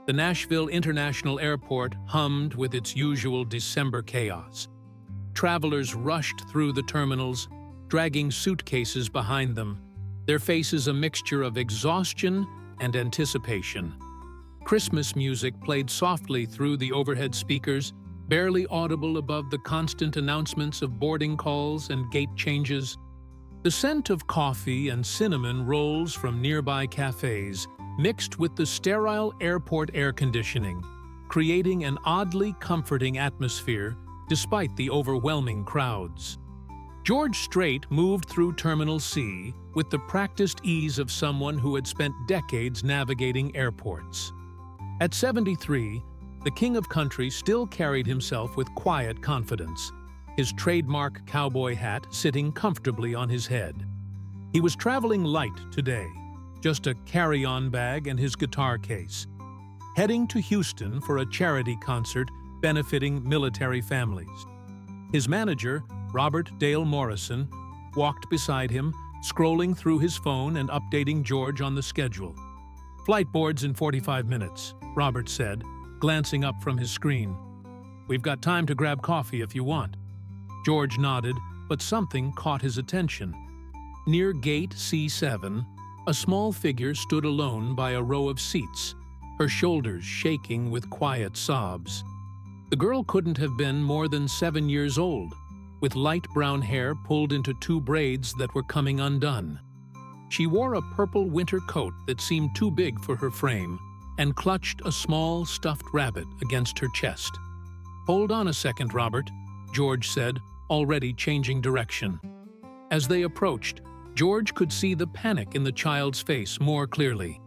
The Nashville International Airport hummed with its usual December chaos. Travelers rushed through the terminals, dragging suitcases behind them, their faces a mixture of exhaustion and anticipation. Christmas music played softly through the overhead speakers, barely audible above the constant announcements of boarding calls and gate changes. The scent of coffee and cinnamon rolls from nearby cafes mixed with the sterile airport air conditioning, creating an oddly comforting atmosphere despite the overwhelming crowds. George Strait moved through Terminal C with the practiced ease of someone who had spent decades navigating airports. At 73, the King of Country still carried himself with quiet confidence, his trademark cowboy hat sitting comfortably on his head. He was traveling light today, just a carry-on bag and his guitar case, heading to Houston for a charity concert benefiting military families. His manager, Robert Dale Morrison, walked beside him, scrolling through his phone and updating George on the schedule. "Flight boards in 45 minutes, Robert said, glancing up from his screen. "We've got time to grab coffee if you want." George nodded, but something caught his attention. Near gate C7, a small figure stood alone by a row of seats, her shoulders shaking with quiet sobs. The girl couldn't have been more than 7 years old, with light brown hair pulled into 2 braids that were coming undone. She wore a purple winter coat that seemed too big for her frame and clutched a small stuffed rabbit against her chest. "Hold on a second, Robert," George said, already changing direction. As they approached, George could see the panic in the child's face more clearly.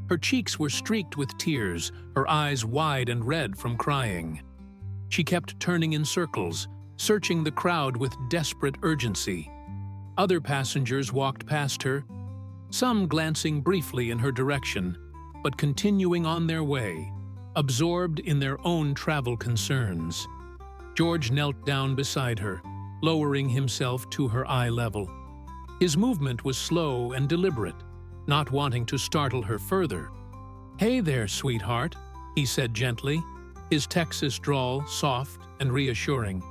Her cheeks were streaked with tears, her eyes wide and red from crying. She kept turning in circles, searching the crowd with desperate urgency. Other passengers walked past her, some glancing briefly in her direction, but continuing on their way, absorbed in their own travel concerns. George knelt down beside her, lowering himself to her eye level. His movement was slow and deliberate, not wanting to startle her further. "Hey there, sweetheart," he said gently, his Texas drawl soft and reassuring.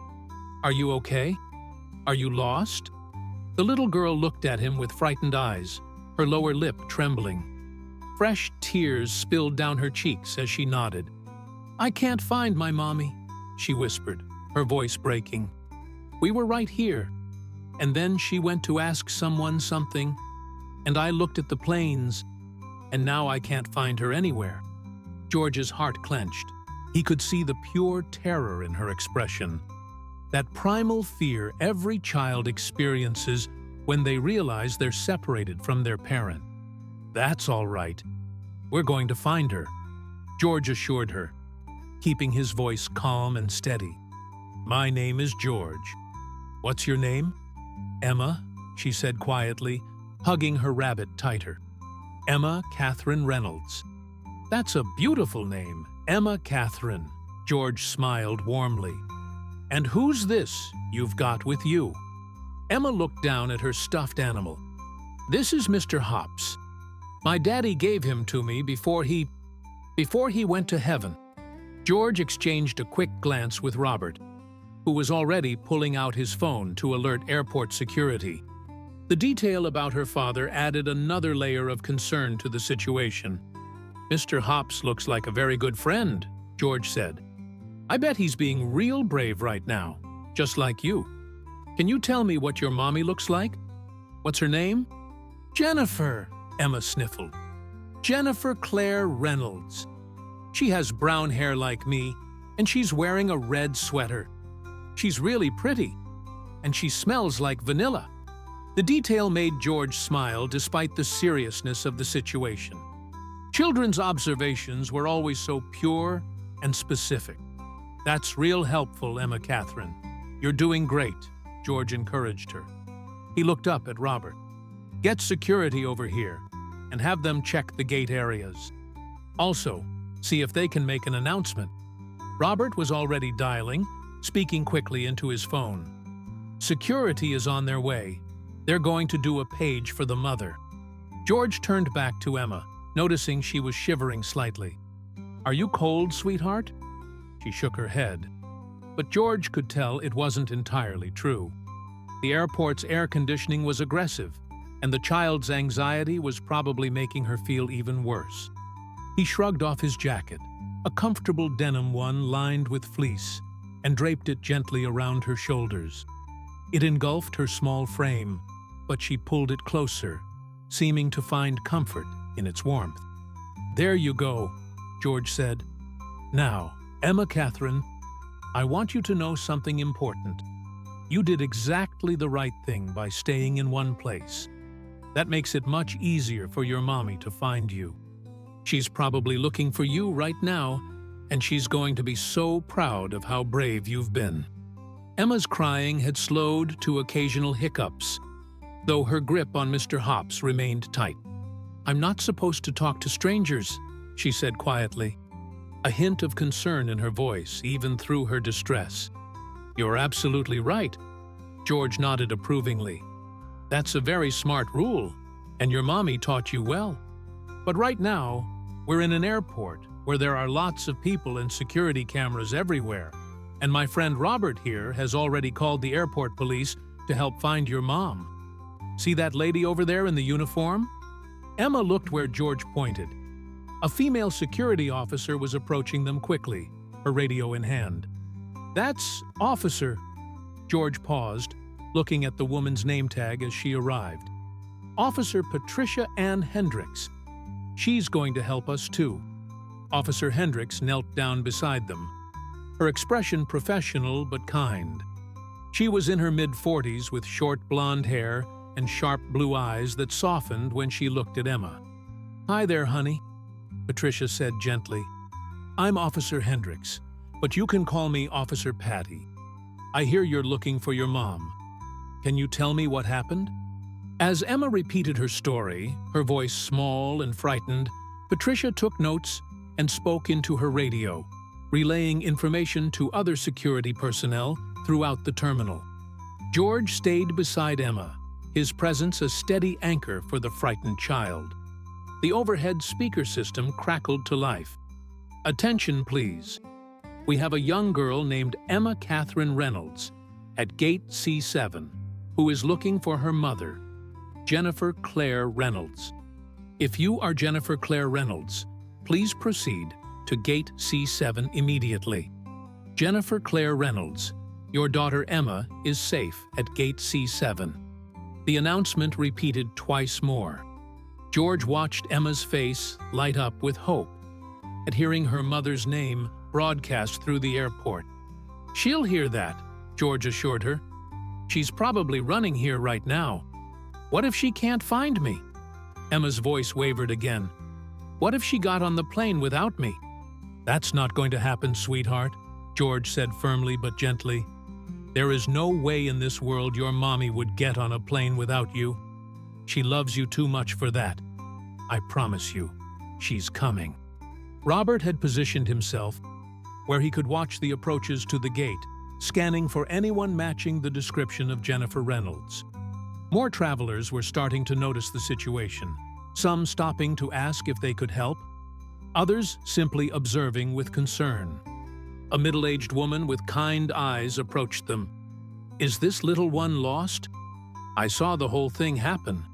"Are you okay? Are you lost?" The little girl looked at him with frightened eyes, her lower lip trembling. Fresh tears spilled down her cheeks as she nodded. "I can't find my mommy," she whispered, her voice breaking. "We were right here. And then she went to ask someone something, and I looked at the planes, and now I can't find her anywhere." George's heart clenched. He could see the pure terror in her expression, that primal fear every child experiences when they realize they're separated from their parent. "That's all right. We're going to find her," George assured her, keeping his voice calm and steady. "My name is George. What's your name?" "Emma," she said quietly, hugging her rabbit tighter. "Emma Catherine Reynolds." "That's a beautiful name, Emma Catherine," George smiled warmly. "And who's this you've got with you?" Emma looked down at her stuffed animal. "This is Mr. Hops. My daddy gave him to me before he went to heaven." George exchanged a quick glance with Robert, who was already pulling out his phone to alert airport security. The detail about her father added another layer of concern to the situation. "Mr. Hops looks like a very good friend," George said. "I bet he's being real brave right now, just like you. Can you tell me what your mommy looks like? What's her name?" "Jennifer," Emma sniffled. "Jennifer Claire Reynolds. She has brown hair like me, and she's wearing a red sweater. She's really pretty, and she smells like vanilla." The detail made George smile despite the seriousness of the situation. Children's observations were always so pure and specific. "That's real helpful, Emma Catherine. You're doing great," George encouraged her. He looked up at Robert. "Get security over here and have them check the gate areas. Also, see if they can make an announcement." Robert was already dialing, speaking quickly into his phone. "Security is on their way. They're going to do a page for the mother." George turned back to Emma, noticing she was shivering slightly. "Are you cold, sweetheart?" She shook her head. But George could tell it wasn't entirely true. The airport's air conditioning was aggressive, and the child's anxiety was probably making her feel even worse. He shrugged off his jacket, a comfortable denim one lined with fleece, and draped it gently around her shoulders. It engulfed her small frame, but she pulled it closer, seeming to find comfort in its warmth. "There you go," George said. "Now, Emma Catherine, I want you to know something important. You did exactly the right thing by staying in one place. That makes it much easier for your mommy to find you. She's probably looking for you right now, and she's going to be so proud of how brave you've been." Emma's crying had slowed to occasional hiccups, though her grip on Mr. Hops remained tight. "I'm not supposed to talk to strangers," she said quietly, a hint of concern in her voice even through her distress. "You're absolutely right," George nodded approvingly. "That's a very smart rule, and your mommy taught you well. But right now, we're in an airport where there are lots of people and security cameras everywhere, and my friend Robert here has already called the airport police to help find your mom. See that lady over there in the uniform?" Emma looked where George pointed. A female security officer was approaching them quickly, her radio in hand. "That's Officer." George paused, looking at the woman's name tag as she arrived. "Officer Patricia Ann Hendricks. She's going to help us too." Officer Hendricks knelt down beside them, her expression professional but kind. She was in her mid-40s with short blonde hair and sharp blue eyes that softened when she looked at Emma. "Hi there, honey," Patricia said gently. "I'm Officer Hendricks, but you can call me Officer Patty. I hear you're looking for your mom. Can you tell me what happened?" As Emma repeated her story, her voice small and frightened, Patricia took notes and spoke into her radio, relaying information to other security personnel throughout the terminal. George stayed beside Emma, his presence a steady anchor for the frightened child. The overhead speaker system crackled to life. "Attention, please. We have a young girl named Emma Catherine Reynolds at Gate C7 who is looking for her mother, Jennifer Claire Reynolds. If you are Jennifer Claire Reynolds, please proceed to Gate C7 immediately. Jennifer Claire Reynolds, your daughter Emma is safe at Gate C7." The announcement repeated twice more. George watched Emma's face light up with hope at hearing her mother's name broadcast through the airport. "She'll hear that," George assured her. "She's probably running here right now. What if she can't find me?" Emma's voice wavered again. "What if she got on the plane without me?" "That's not going to happen, sweetheart," George said firmly but gently. "There is no way in this world your mommy would get on a plane without you. She loves you too much for that. I promise you, she's coming." Robert had positioned himself where he could watch the approaches to the gate, scanning for anyone matching the description of Jennifer Reynolds. More travelers were starting to notice the situation, some stopping to ask if they could help, others simply observing with concern. A middle-aged woman with kind eyes approached them. "Is this little one lost? I saw the whole thing happen.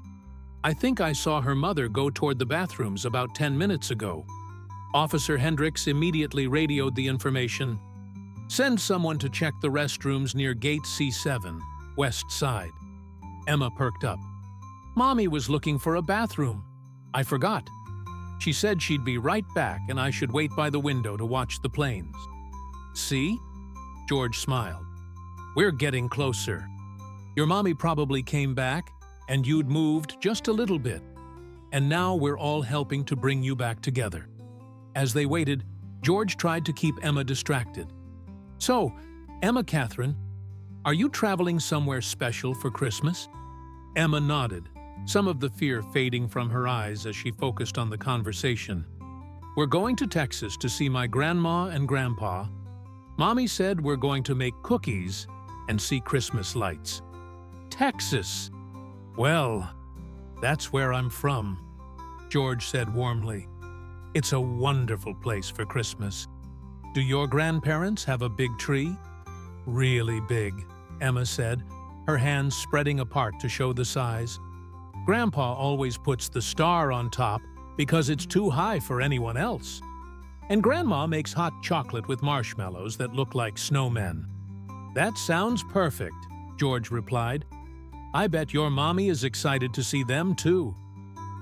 I think I saw her mother go toward the bathrooms about 10 minutes ago." Officer Hendricks immediately radioed the information. "Send someone to check the restrooms near Gate C7, west side." Emma perked up. "Mommy was looking for a bathroom. I forgot. She said she'd be right back and I should wait by the window to watch the planes." "See?" George smiled. "We're getting closer. Your mommy probably came back and you'd moved just a little bit. And now we're all helping to bring you back together." As they waited, George tried to keep Emma distracted. "So, Emma Catherine, are you traveling somewhere special for Christmas?" Emma nodded, some of the fear fading from her eyes as she focused on the conversation. "We're going to Texas to see my grandma and grandpa. Mommy said we're going to make cookies and see Christmas lights." "Texas! Well, that's where I'm from," George said warmly. It's a wonderful place for Christmas. Do your grandparents have a big tree? Really big, Emma said, her hands spreading apart to show the size. Grandpa always puts the star on top because it's too high for anyone else. And Grandma makes hot chocolate with marshmallows that look like snowmen. That sounds perfect, George replied. I bet your mommy is excited to see them too.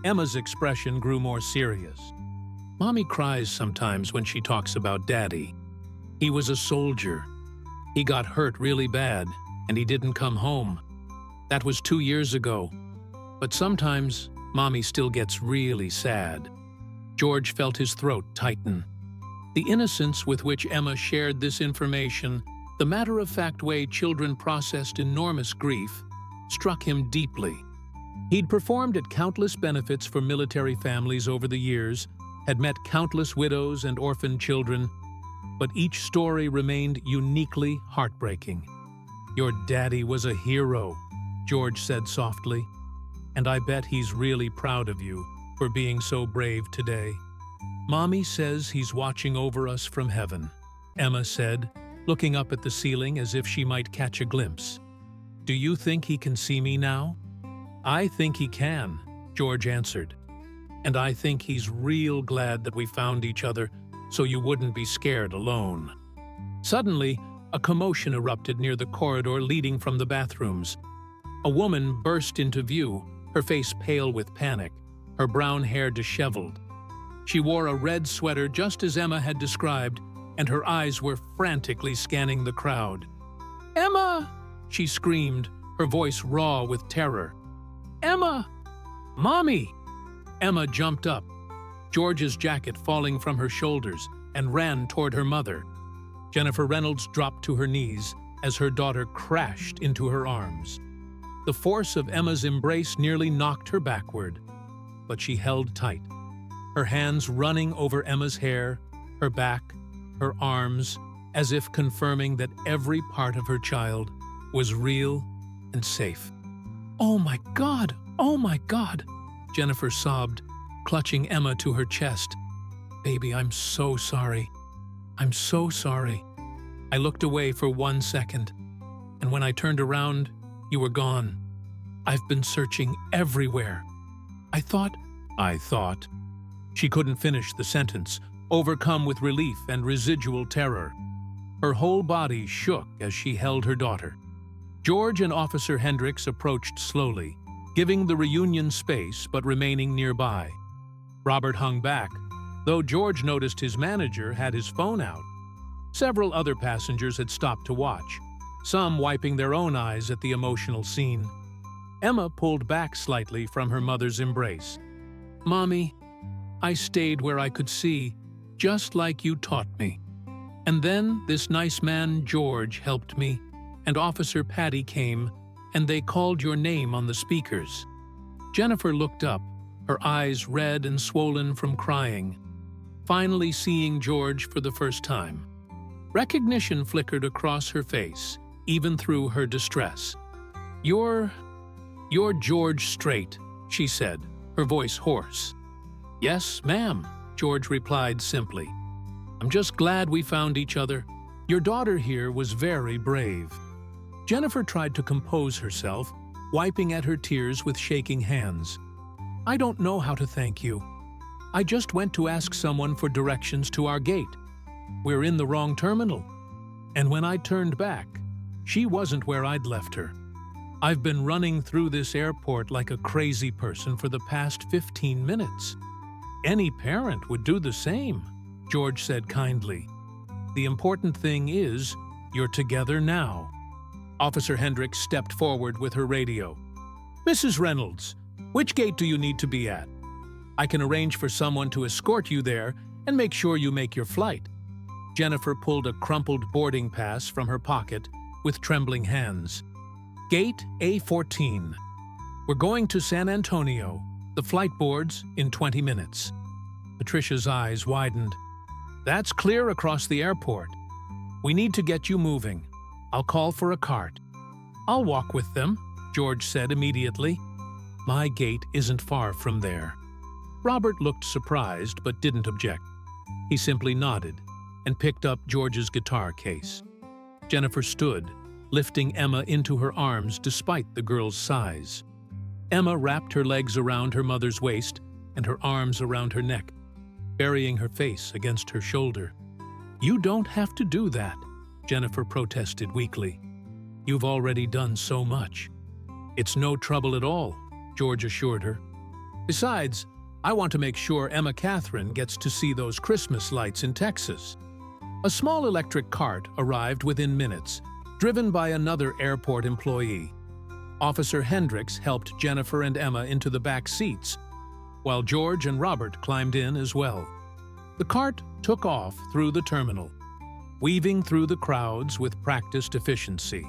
Emma's expression grew more serious. Mommy cries sometimes when she talks about Daddy. He was a soldier. He got hurt really bad, and he didn't come home. That was 2 years ago. But sometimes, Mommy still gets really sad. George felt his throat tighten. The innocence with which Emma shared this information, the matter-of-fact way children processed enormous grief, struck him deeply. He'd performed at countless benefits for military families over the years, had met countless widows and orphaned children, but each story remained uniquely heartbreaking. Your daddy was a hero, George said softly, and I bet he's really proud of you for being so brave today. Mommy says he's watching over us from heaven, Emma said, looking up at the ceiling as if she might catch a glimpse. Do you think he can see me now? I think he can, George answered. And I think he's real glad that we found each other so you wouldn't be scared alone. Suddenly, a commotion erupted near the corridor leading from the bathrooms. A woman burst into view, her face pale with panic, her brown hair disheveled. She wore a red sweater just as Emma had described, and her eyes were frantically scanning the crowd. "Emma!" she screamed, her voice raw with terror. "Emma! Mommy!" Emma jumped up, George's jacket falling from her shoulders, and ran toward her mother. Jennifer Reynolds dropped to her knees as her daughter crashed into her arms. The force of Emma's embrace nearly knocked her backward, but she held tight, her hands running over Emma's hair, her back, her arms, as if confirming that every part of her child was real and safe. "Oh my God! Oh my God!" Jennifer sobbed, clutching Emma to her chest. "Baby, I'm so sorry. I'm so sorry." I looked away for 1 second, and when I turned around, you were gone. I've been searching everywhere. I thought. She couldn't finish the sentence, overcome with relief and residual terror. Her whole body shook as she held her daughter. George and Officer Hendricks approached slowly, giving the reunion space but remaining nearby. Robert hung back, though George noticed his manager had his phone out. Several other passengers had stopped to watch, some wiping their own eyes at the emotional scene. Emma pulled back slightly from her mother's embrace. "Mommy, I stayed where I could see, just like you taught me. And then this nice man George helped me, and Officer Patty came, and they called your name on the speakers." Jennifer looked up, her eyes red and swollen from crying, finally seeing George for the first time. Recognition flickered across her face, even through her distress. You're George Strait," she said, her voice hoarse. "Yes, ma'am," George replied simply. "I'm just glad we found each other. Your daughter here was very brave." Jennifer tried to compose herself, wiping at her tears with shaking hands. "I don't know how to thank you. I just went to ask someone for directions to our gate. We're in the wrong terminal. And when I turned back, she wasn't where I'd left her. I've been running through this airport like a crazy person for the past 15 minutes. Any parent would do the same," George said kindly. "The important thing is, you're together now." Officer Hendricks stepped forward with her radio. "Mrs. Reynolds, which gate do you need to be at? I can arrange for someone to escort you there and make sure you make your flight." Jennifer pulled a crumpled boarding pass from her pocket with trembling hands. "Gate A14. We're going to San Antonio. The flight boards in 20 minutes. Patricia's eyes widened. "That's clear across the airport. We need to get you moving. I'll call for a cart." "I'll walk with them," George said immediately. "My gate isn't far from there." Robert looked surprised but didn't object. He simply nodded and picked up George's guitar case. Jennifer stood, lifting Emma into her arms despite the girl's size. Emma wrapped her legs around her mother's waist and her arms around her neck, burying her face against her shoulder. "You don't have to do that," Jennifer protested weakly. "You've already done so much." "It's no trouble at all," George assured her. "Besides, I want to make sure Emma Catherine gets to see those Christmas lights in Texas." A small electric cart arrived within minutes, driven by another airport employee. Officer Hendricks helped Jennifer and Emma into the back seats, while George and Robert climbed in as well. The cart took off through the terminal, weaving through the crowds with practiced efficiency.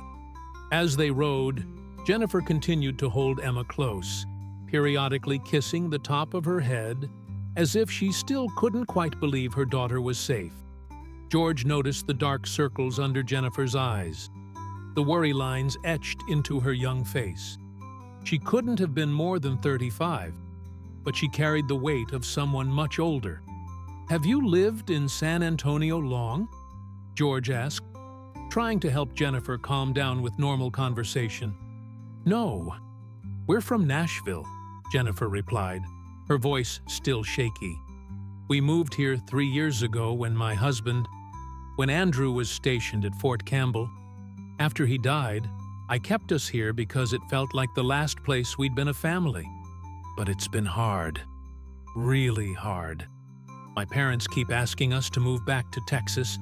As they rode, Jennifer continued to hold Emma close, periodically kissing the top of her head as if she still couldn't quite believe her daughter was safe. George noticed the dark circles under Jennifer's eyes, the worry lines etched into her young face. She couldn't have been more than 35, but she carried the weight of someone much older. "Have you lived in San Antonio long?" George asked, trying to help Jennifer calm down with normal conversation. "No, we're from Nashville," Jennifer replied, her voice still shaky. "We moved here 3 years ago when Andrew was stationed at Fort Campbell. After he died, I kept us here because it felt like the last place we'd been a family. But it's been hard, really hard. My parents keep asking us to move back to Texas,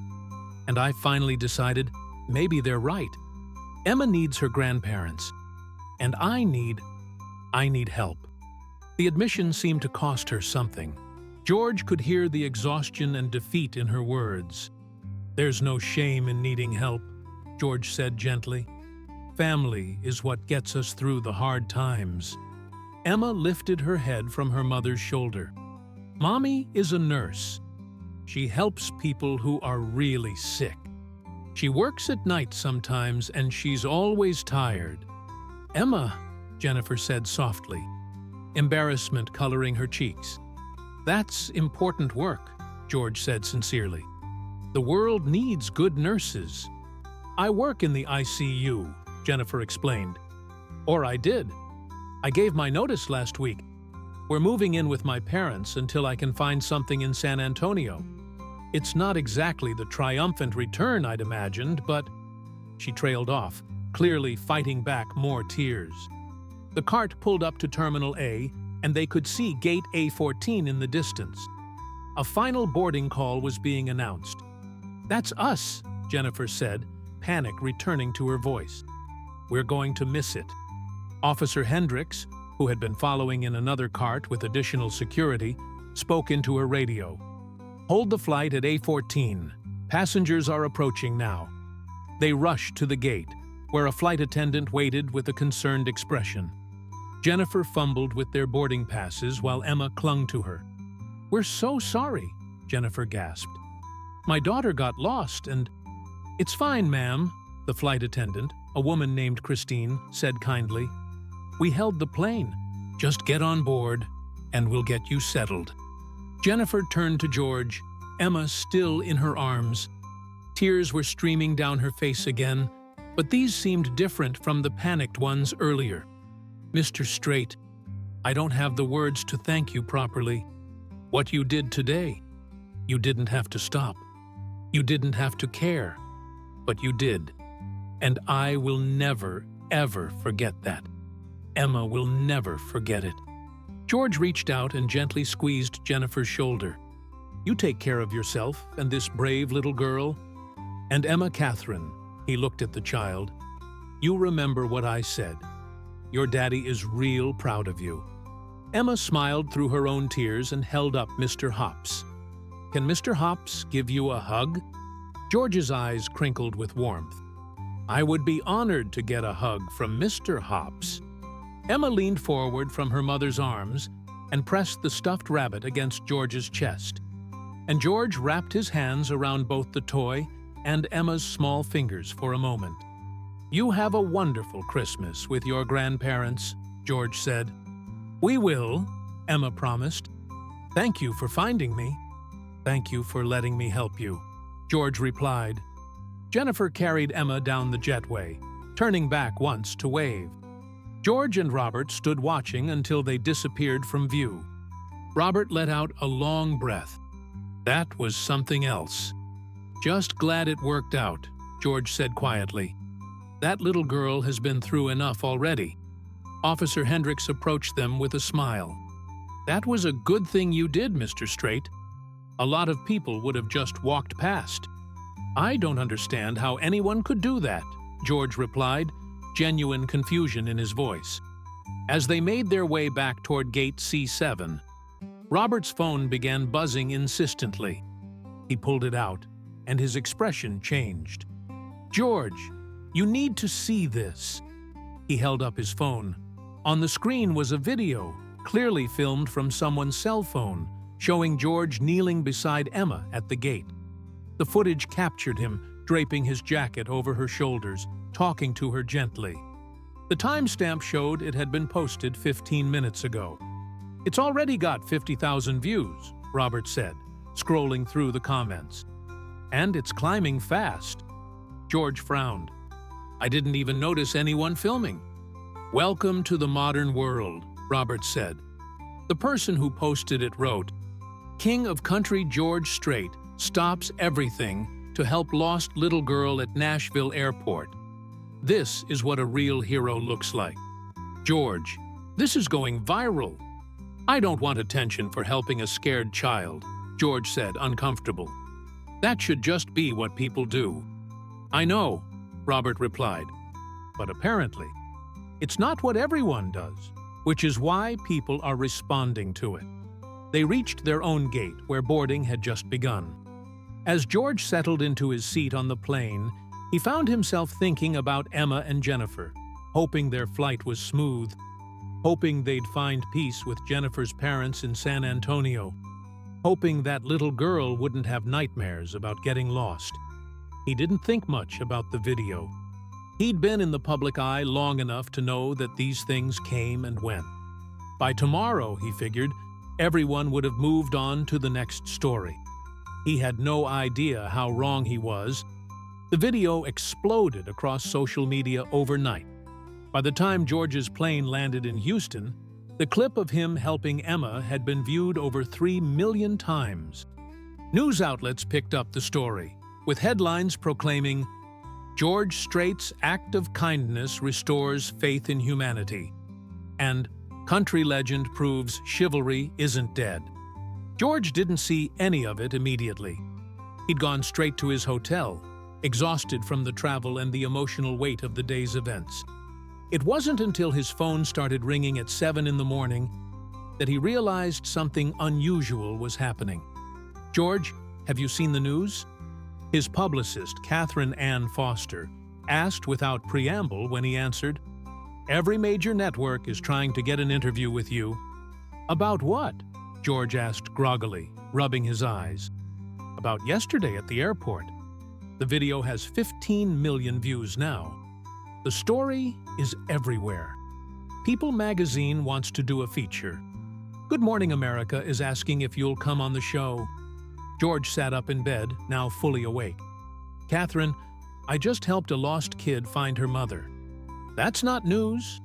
and I finally decided maybe they're right. Emma needs her grandparents, and I need help." The admission seemed to cost her something. George could hear the exhaustion and defeat in her words. "There's no shame in needing help," George said gently. "Family is what gets us through the hard times." Emma lifted her head from her mother's shoulder. "Mommy is a nurse. She helps people who are really sick. She works at night sometimes, and she's always tired." "Emma," Jennifer said softly, embarrassment coloring her cheeks. "That's important work," George said sincerely. "The world needs good nurses." "I work in the ICU," Jennifer explained. "Or I did. I gave my notice last week. We're moving in with my parents until I can find something in San Antonio. It's not exactly the triumphant return I'd imagined, but—" She trailed off, clearly fighting back more tears. The cart pulled up to Terminal A, and they could see Gate A14 in the distance. A final boarding call was being announced. "That's us," Jennifer said, panic returning to her voice. "We're going to miss it." Officer Hendricks, who had been following in another cart with additional security, spoke into her radio. "Hold the flight at A14. Passengers are approaching now." They rushed to the gate, where a flight attendant waited with a concerned expression. Jennifer fumbled with their boarding passes while Emma clung to her. "We're so sorry," Jennifer gasped. "My daughter got lost and—" "It's fine, ma'am," the flight attendant, a woman named Christine, said kindly. "We held the plane. Just get on board, and we'll get you settled." Jennifer turned to George, Emma still in her arms. Tears were streaming down her face again, but these seemed different from the panicked ones earlier. "Mr. Strait, I don't have the words to thank you properly. What you did today, you didn't have to stop. You didn't have to care, but you did. And I will never, ever forget that. Emma will never forget it." George reached out and gently squeezed Jennifer's shoulder. "You take care of yourself and this brave little girl. And Emma Catherine," he looked at the child, "you remember what I said. Your daddy is real proud of you." Emma smiled through her own tears and held up Mr. Hops. "Can Mr. Hops give you a hug?" George's eyes crinkled with warmth. "I would be honored to get a hug from Mr. Hops." Emma leaned forward from her mother's arms and pressed the stuffed rabbit against George's chest. And George wrapped his hands around both the toy and Emma's small fingers for a moment. "You have a wonderful Christmas with your grandparents," George said. "We will," Emma promised. "Thank you for finding me." "Thank you for letting me help you," George replied. Jennifer carried Emma down the jetway, turning back once to wave. George and Robert stood watching until they disappeared from view. Robert let out a long breath. That was something else. "Just glad it worked out," George said quietly. "That little girl has been through enough already." Officer Hendricks approached them with a smile. "That was a good thing you did, Mr. Strait. A lot of people would have just walked past." "I don't understand how anyone could do that," George replied, genuine confusion in his voice. As they made their way back toward Gate C7, Robert's phone began buzzing insistently. He pulled it out, and his expression changed. "George, you need to see this." He held up his phone. On the screen was a video, clearly filmed from someone's cell phone, showing George kneeling beside Emma at the gate. The footage captured him, draping his jacket over her shoulders, talking to her gently. The timestamp showed it had been posted 15 minutes ago. "It's already got 50,000 views, Robert said, scrolling through the comments. "And it's climbing fast." George frowned. "I didn't even notice anyone filming." "Welcome to the modern world," Robert said. The person who posted it wrote, "King of Country George Strait stops everything to help lost little girl at Nashville Airport. This is what a real hero looks like. George, this is going viral." "I don't want attention for helping a scared child," George said, uncomfortable. "That should just be what people do." "I know," Robert replied. "But apparently, it's not what everyone does, which is why people are responding to it." They reached their own gate, where boarding had just begun. As George settled into his seat on the plane, he found himself thinking about Emma and Jennifer, hoping their flight was smooth, hoping they'd find peace with Jennifer's parents in San Antonio, hoping that little girl wouldn't have nightmares about getting lost. He didn't think much about the video. He'd been in the public eye long enough to know that these things came and went. By tomorrow, he figured, everyone would have moved on to the next story. He had no idea how wrong he was. The video exploded across social media overnight. By the time George's plane landed in Houston, the clip of him helping Emma had been viewed over 3 million times. News outlets picked up the story, with headlines proclaiming, "George Strait's act of kindness restores faith in humanity," and "Country legend proves chivalry isn't dead." George didn't see any of it immediately. He'd gone straight to his hotel, exhausted from the travel and the emotional weight of the day's events. It wasn't until his phone started ringing at 7 in the morning that he realized something unusual was happening. "George, have you seen the news?" His publicist, Catherine Ann Foster, asked without preamble when he answered, "Every major network is trying to get an interview with you." "About what?" George asked groggily, rubbing his eyes. "About yesterday at the airport. The video has 15 million views now. The story is everywhere. People magazine wants to do a feature. Good Morning America is asking if you'll come on the show." George sat up in bed, now fully awake. "Catherine, I just helped a lost kid find her mother." "That's not news."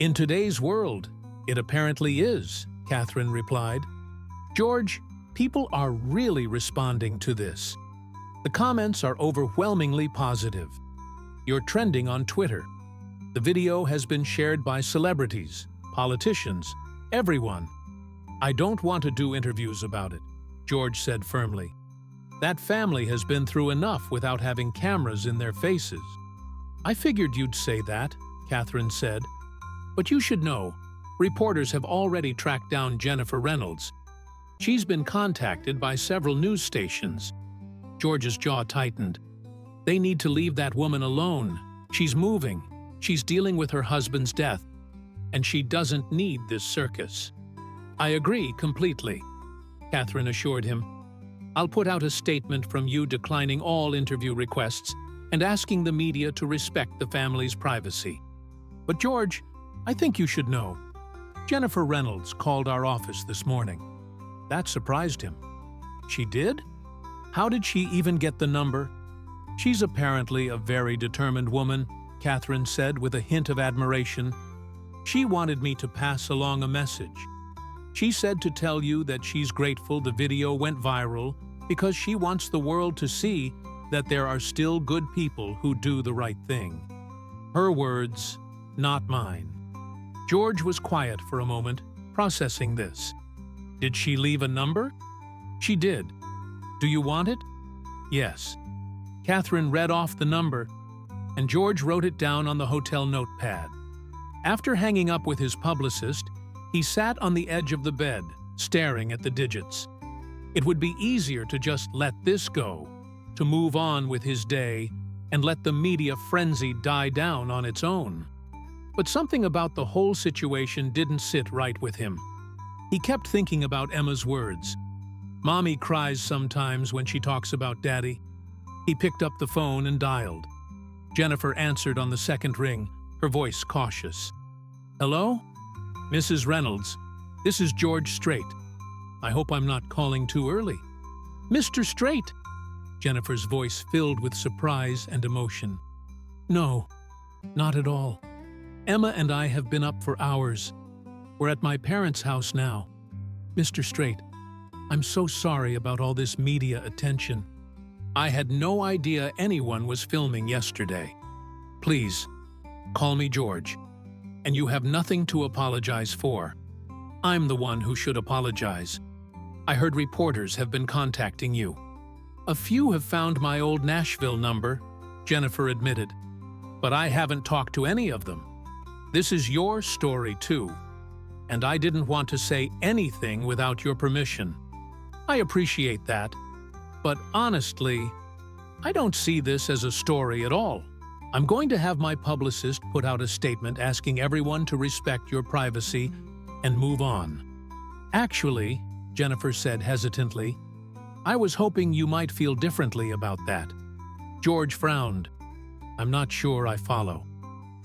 "In today's world, it apparently is," Catherine replied. "George, people are really responding to this. The comments are overwhelmingly positive. You're trending on Twitter. The video has been shared by celebrities, politicians, everyone." "I don't want to do interviews about it," George said firmly. "That family has been through enough without having cameras in their faces." "I figured you'd say that," Catherine said. "But you should know, reporters have already tracked down Jennifer Reynolds. She's been contacted by several news stations." George's jaw tightened. "They need to leave that woman alone. She's moving. She's dealing with her husband's death. And she doesn't need this circus." "I agree completely," Catherine assured him. "I'll put out a statement from you declining all interview requests and asking the media to respect the family's privacy. But George, I think you should know. Jennifer Reynolds called our office this morning." That surprised him. She did? How did she even get the number? She's apparently a very determined woman, Catherine said with a hint of admiration. She wanted me to pass along a message. She said to tell you that she's grateful the video went viral because she wants the world to see that there are still good people who do the right thing. Her words, not mine. George was quiet for a moment, processing this. Did she leave a number? She did. Do you want it? Yes. Catherine read off the number, and George wrote it down on the hotel notepad. After hanging up with his publicist, he sat on the edge of the bed, staring at the digits. It would be easier to just let this go, to move on with his day and let the media frenzy die down on its own. But something about the whole situation didn't sit right with him. He kept thinking about Emma's words. Mommy cries sometimes when she talks about Daddy. He picked up the phone and dialed. Jennifer answered on the second ring, her voice cautious. Hello? Mrs. Reynolds, this is George Strait. I hope I'm not calling too early. Mr. Strait! Jennifer's voice filled with surprise and emotion. No, not at all. Emma and I have been up for hours. We're at my parents' house now. Mr. Strait, I'm so sorry about all this media attention. I had no idea anyone was filming yesterday. Please, call me George. And you have nothing to apologize for. I'm the one who should apologize. I heard reporters have been contacting you. A few have found my old Nashville number, Jennifer admitted. But I haven't talked to any of them. This is your story too. And I didn't want to say anything without your permission. I appreciate that. But honestly, I don't see this as a story at all. I'm going to have my publicist put out a statement asking everyone to respect your privacy and move on. Actually, Jennifer said hesitantly, I was hoping you might feel differently about that. George frowned. I'm not sure I follow.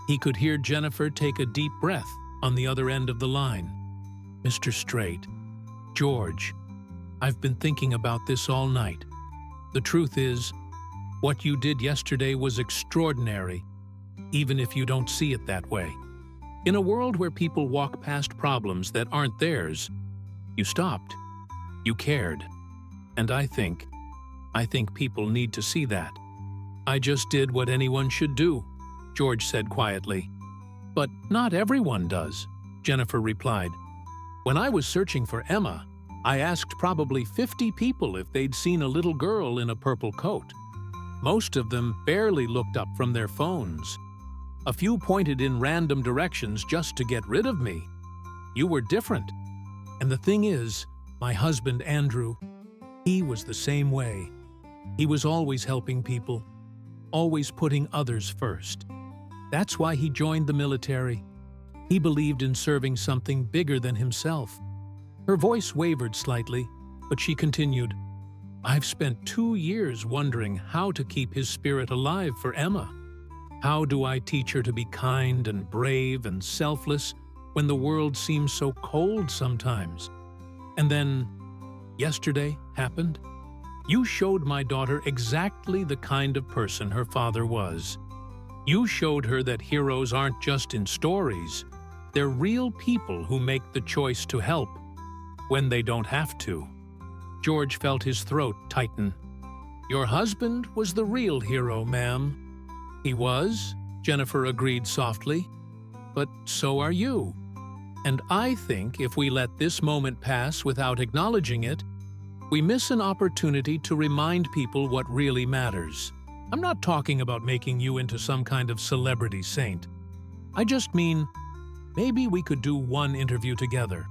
He could hear Jennifer take a deep breath on the other end of the line. Mr. Strait, George, I've been thinking about this all night. The truth is, what you did yesterday was extraordinary, even if you don't see it that way. In a world where people walk past problems that aren't theirs, you stopped. You cared. And I think people need to see that. I just did what anyone should do, George said quietly. But not everyone does, Jennifer replied. When I was searching for Emma, I asked probably 50 people if they'd seen a little girl in a purple coat. Most of them barely looked up from their phones. A few pointed in random directions just to get rid of me. You were different. And the thing is, my husband Andrew, he was the same way. He was always helping people, always putting others first. That's why he joined the military. He believed in serving something bigger than himself. Her voice wavered slightly, but she continued, I've spent 2 years wondering how to keep his spirit alive for Emma. How do I teach her to be kind and brave and selfless when the world seems so cold sometimes? And then, yesterday happened. You showed my daughter exactly the kind of person her father was. You showed her that heroes aren't just in stories. They're real people who make the choice to help when they don't have to. George felt his throat tighten. Your husband was the real hero, ma'am. He was, Jennifer agreed softly. But so are you. And I think if we let this moment pass without acknowledging it, we miss an opportunity to remind people what really matters. I'm not talking about making you into some kind of celebrity saint. I just mean, maybe we could do one interview together.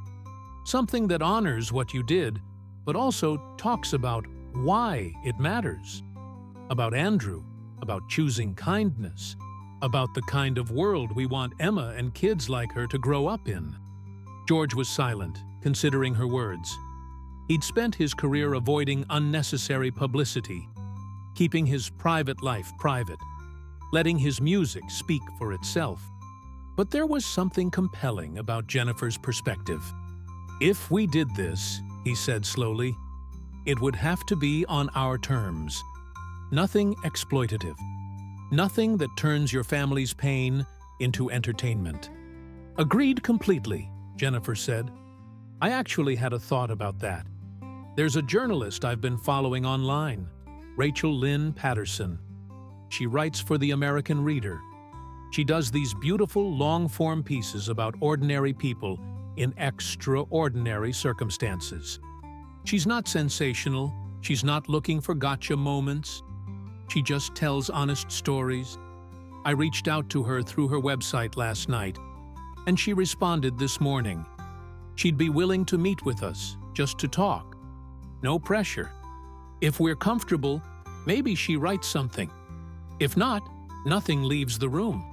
Something that honors what you did, but also talks about why it matters. About Andrew, about choosing kindness, about the kind of world we want Emma and kids like her to grow up in. George was silent, considering her words. He'd spent his career avoiding unnecessary publicity, keeping his private life private, letting his music speak for itself. But there was something compelling about Jennifer's perspective. If we did this, he said slowly. It would have to be on our terms. Nothing exploitative. Nothing that turns your family's pain into entertainment. Agreed completely, Jennifer said. I actually had a thought about that. There's a journalist I've been following online, Rachel Lynn Patterson. She writes for the American Reader. She does these beautiful long-form pieces about ordinary people in extraordinary circumstances. She's not sensational. She's not looking for gotcha moments. She just tells honest stories. I reached out to her through her website last night, and she responded this morning. She'd be willing to meet with us, just to talk. No pressure. If we're comfortable, maybe she writes something. If not, nothing leaves the room.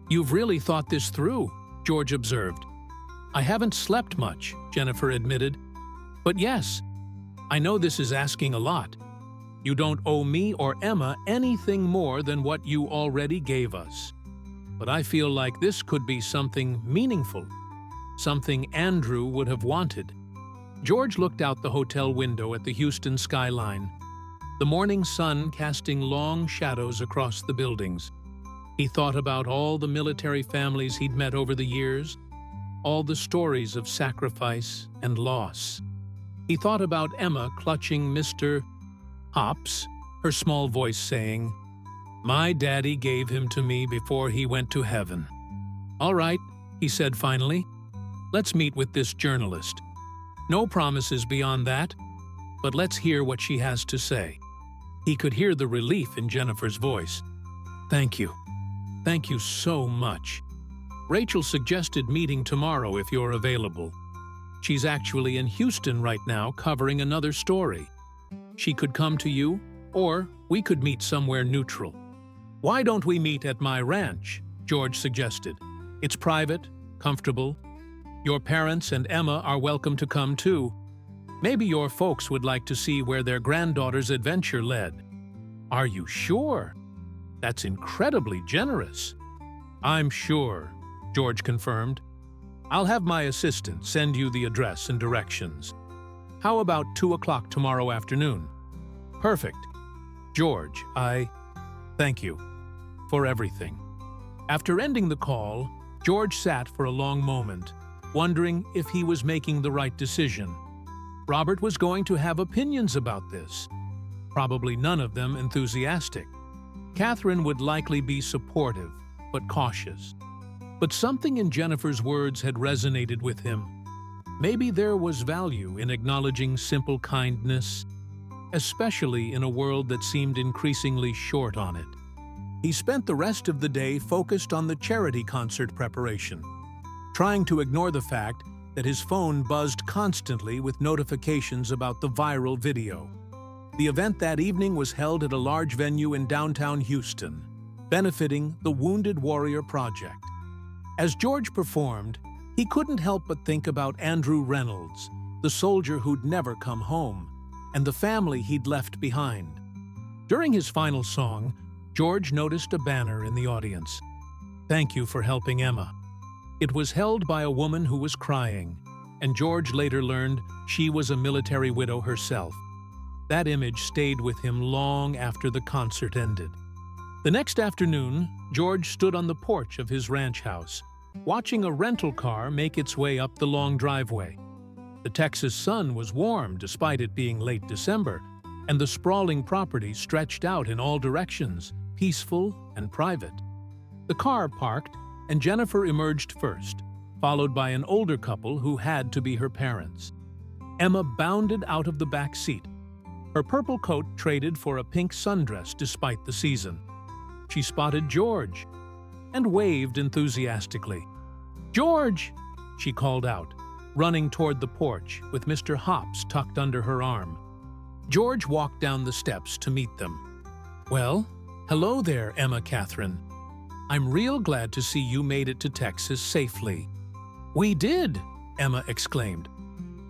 You've really thought this through, George observed. I haven't slept much, Jennifer admitted. But yes, I know this is asking a lot. You don't owe me or Emma anything more than what you already gave us. But I feel like this could be something meaningful, something Andrew would have wanted. George looked out the hotel window at the Houston skyline, the morning sun casting long shadows across the buildings. He thought about all the military families he'd met over the years, all the stories of sacrifice and loss. He thought about Emma clutching Mr. Hops, her small voice saying, "My daddy gave him to me before he went to heaven." "All right," he said finally. "Let's meet with this journalist. No promises beyond that, but let's hear what she has to say." He could hear the relief in Jennifer's voice. "Thank you. Thank you so much. Rachel suggested meeting tomorrow if you're available. She's actually in Houston right now covering another story. She could come to you, or we could meet somewhere neutral." "Why don't we meet at my ranch?" George suggested. "It's private, comfortable. Your parents and Emma are welcome to come too. Maybe your folks would like to see where their granddaughter's adventure led." "Are you sure? That's incredibly generous." "I'm sure," George confirmed. "I'll have my assistant send you the address and directions. How about 2 o'clock tomorrow afternoon?" "Perfect. George, thank you for everything." After ending the call, George sat for a long moment, wondering if he was making the right decision. Robert was going to have opinions about this, probably none of them enthusiastic. Catherine would likely be supportive, but cautious. But something in Jennifer's words had resonated with him. Maybe there was value in acknowledging simple kindness, especially in a world that seemed increasingly short on it. He spent the rest of the day focused on the charity concert preparation, trying to ignore the fact that his phone buzzed constantly with notifications about the viral video. The event that evening was held at a large venue in downtown Houston, benefiting the Wounded Warrior Project. As George performed, he couldn't help but think about Andrew Reynolds, the soldier who'd never come home, and the family he'd left behind. During his final song, George noticed a banner in the audience. "Thank you for helping Emma." It was held by a woman who was crying, and George later learned she was a military widow herself. That image stayed with him long after the concert ended. The next afternoon, George stood on the porch of his ranch house, watching a rental car make its way up the long driveway. The Texas sun was warm despite it being late December, and the sprawling property stretched out in all directions, peaceful and private. The car parked, and Jennifer emerged first, followed by an older couple who had to be her parents. Emma bounded out of the back seat, her purple coat traded for a pink sundress despite the season. She spotted George and waved enthusiastically. "George!" she called out, running toward the porch with Mr. Hops tucked under her arm. George walked down the steps to meet them. "Well, hello there, Emma Catherine. I'm real glad to see you made it to Texas safely." "We did!" Emma exclaimed.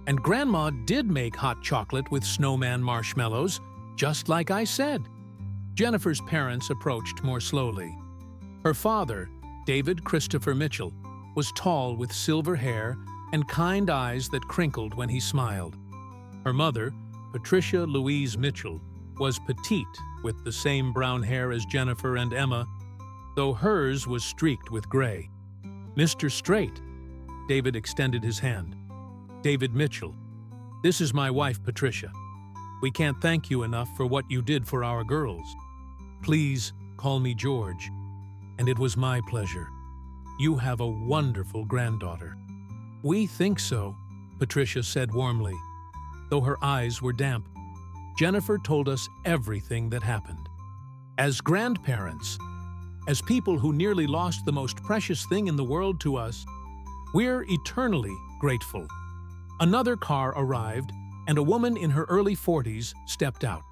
"And Grandma did make hot chocolate with snowman marshmallows, just like I said." Jennifer's parents approached more slowly. Her father, David Christopher Mitchell, was tall with silver hair and kind eyes that crinkled when he smiled. Her mother, Patricia Louise Mitchell, was petite with the same brown hair as Jennifer and Emma, though hers was streaked with gray. "Mr. Strait," David extended his hand. "David Mitchell, this is my wife, Patricia. We can't thank you enough for what you did for our girls. Please call me George, and it was my pleasure. You have a wonderful granddaughter." "We think so," Patricia said warmly, though her eyes were damp. "Jennifer told us everything that happened. As grandparents, as people who nearly lost the most precious thing in the world to us, we're eternally grateful." Another car arrived, and a woman in her early 40s stepped out.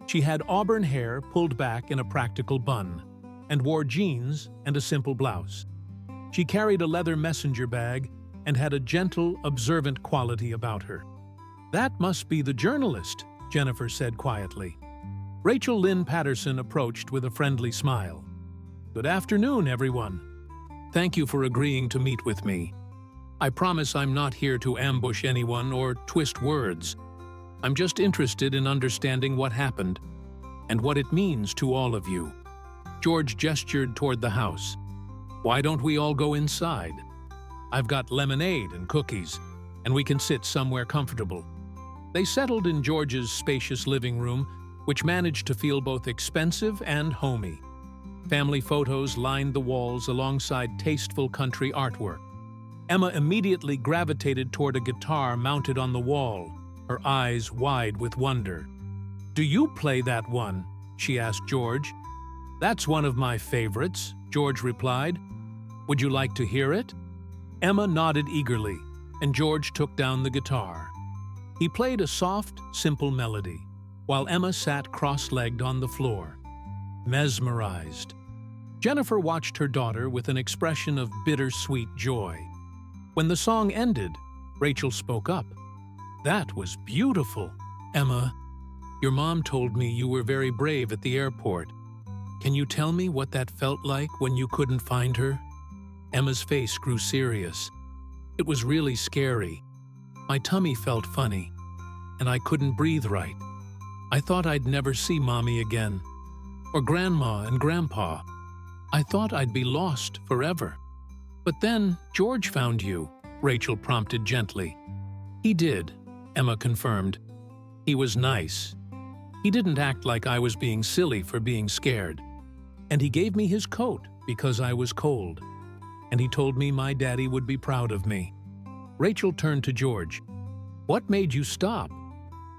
She had auburn hair pulled back in a practical bun, and wore jeans and a simple blouse. She carried a leather messenger bag and had a gentle, observant quality about her. "That must be the journalist," Jennifer said quietly. Rachel Lynn Patterson approached with a friendly smile. "Good afternoon, everyone. Thank you for agreeing to meet with me. I promise I'm not here to ambush anyone or twist words. I'm just interested in understanding what happened and what it means to all of you." George gestured toward the house. "Why don't we all go inside? I've got lemonade and cookies, and we can sit somewhere comfortable." They settled in George's spacious living room, which managed to feel both expensive and homey. Family photos lined the walls alongside tasteful country artwork. Emma immediately gravitated toward a guitar mounted on the wall, her eyes wide with wonder. "Do you play that one?" she asked George. "That's one of my favorites," George replied. "Would you like to hear it?" Emma nodded eagerly, and George took down the guitar. He played a soft, simple melody, while Emma sat cross-legged on the floor, mesmerized. Jennifer watched her daughter with an expression of bittersweet joy. When the song ended, Rachel spoke up. "That was beautiful, Emma. Your mom told me you were very brave at the airport. Can you tell me what that felt like when you couldn't find her?" Emma's face grew serious. "It was really scary. My tummy felt funny, and I couldn't breathe right. I thought I'd never see Mommy again, or Grandma and Grandpa. I thought I'd be lost forever." "But then George found you," Rachel prompted gently. "He did," Emma confirmed. "He was nice. He didn't act like I was being silly for being scared. And he gave me his coat because I was cold. And he told me my daddy would be proud of me." Rachel turned to George. "What made you stop?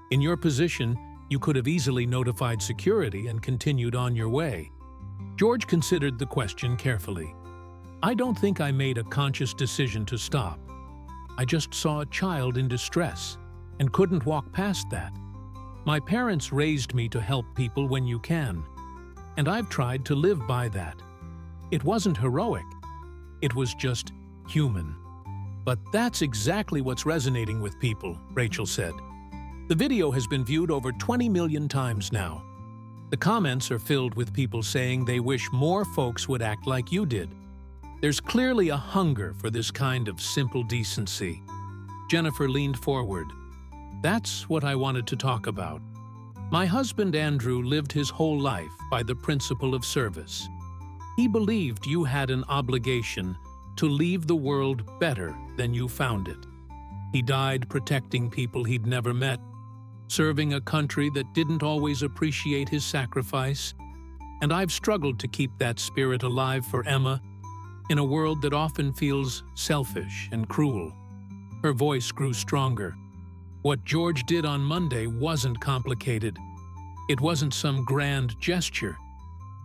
In your position, you could have easily notified security and continued on your way." George considered the question carefully. "I don't think I made a conscious decision to stop. I just saw a child in distress and couldn't walk past that. My parents raised me to help people when you can, and I've tried to live by that. It wasn't heroic. It was just human." "But that's exactly what's resonating with people," Rachel said. "The video has been viewed over 20 million times now. The comments are filled with people saying they wish more folks would act like you did. There's clearly a hunger for this kind of simple decency." Jennifer leaned forward. "That's what I wanted to talk about. My husband Andrew lived his whole life by the principle of service. He believed you had an obligation to leave the world better than you found it. He died protecting people he'd never met, serving a country that didn't always appreciate his sacrifice, and I've struggled to keep that spirit alive for Emma in a world that often feels selfish and cruel." Her voice grew stronger. "What George did on Monday wasn't complicated. It wasn't some grand gesture.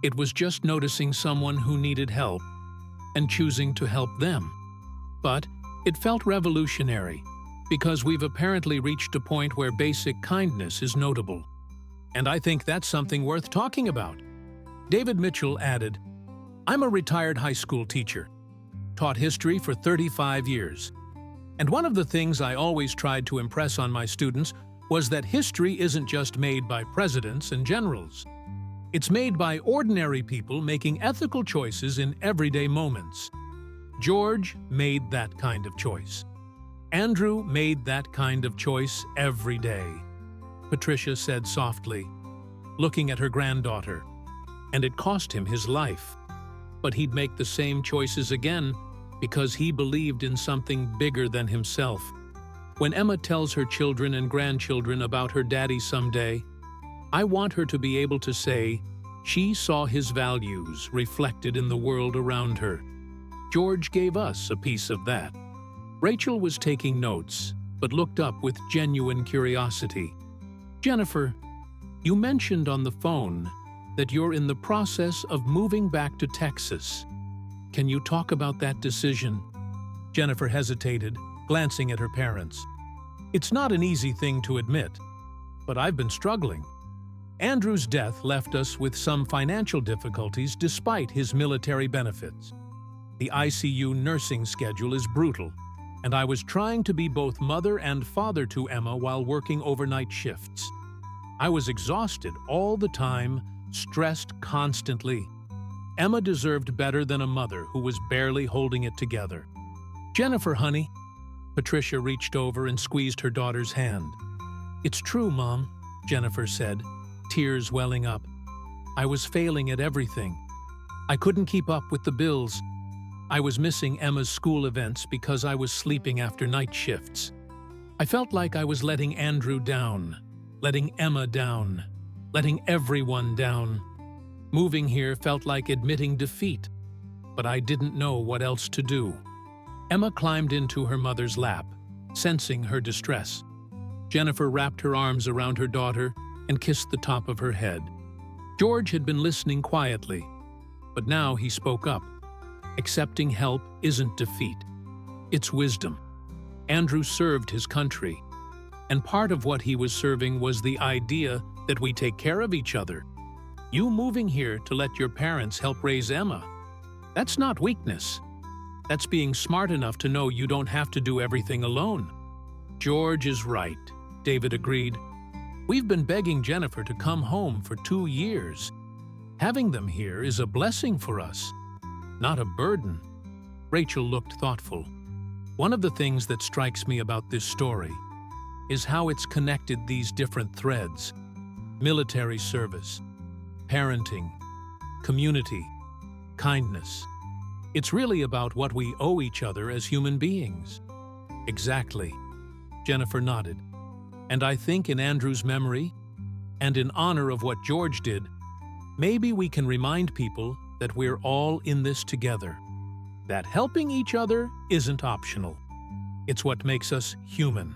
It was just noticing someone who needed help and choosing to help them. But it felt revolutionary, because we've apparently reached a point where basic kindness is notable. And I think that's something worth talking about." David Mitchell added, "I'm a retired high school teacher, taught history for 35 years. And one of the things I always tried to impress on my students was that history isn't just made by presidents and generals. It's made by ordinary people making ethical choices in everyday moments. George made that kind of choice. Andrew made that kind of choice every day, Patricia said softly, looking at her granddaughter. And it cost him his life. But he'd make the same choices again because he believed in something bigger than himself. When Emma tells her children and grandchildren about her daddy someday, I want her to be able to say she saw his values reflected in the world around her. George gave us a piece of that. Rachel was taking notes, but looked up with genuine curiosity. Jennifer, you mentioned on the phone that you're in the process of moving back to Texas. Can you talk about that decision? Jennifer hesitated, glancing at her parents. It's not an easy thing to admit, but I've been struggling. Andrew's death left us with some financial difficulties despite his military benefits. The ICU nursing schedule is brutal, and I was trying to be both mother and father to Emma while working overnight shifts. I was exhausted all the time, stressed constantly. Emma deserved better than a mother who was barely holding it together. Jennifer, honey. Patricia reached over and squeezed her daughter's hand. It's true, Mom, Jennifer said, tears welling up. I was failing at everything. I couldn't keep up with the bills. I was missing Emma's school events because I was sleeping after night shifts. I felt like I was letting Andrew down, letting Emma down, letting everyone down. Moving here felt like admitting defeat, but I didn't know what else to do. Emma climbed into her mother's lap, sensing her distress. Jennifer wrapped her arms around her daughter and kissed the top of her head. George had been listening quietly, but now he spoke up. Accepting help isn't defeat. It's wisdom. Andrew served his country, and part of what he was serving was the idea that we take care of each other. You moving here to let your parents help raise Emma, that's not weakness. That's being smart enough to know you don't have to do everything alone. George is right, David agreed. We've been begging Jennifer to come home for 2 years. Having them here is a blessing for us, not a burden. Rachel looked thoughtful. One of the things that strikes me about this story is how it's connected these different threads: military service, parenting, community, kindness. It's really about what we owe each other as human beings. Exactly, Jennifer nodded. And I think in Andrew's memory, and in honor of what George did, maybe we can remind people that we're all in this together, that helping each other isn't optional. It's what makes us human.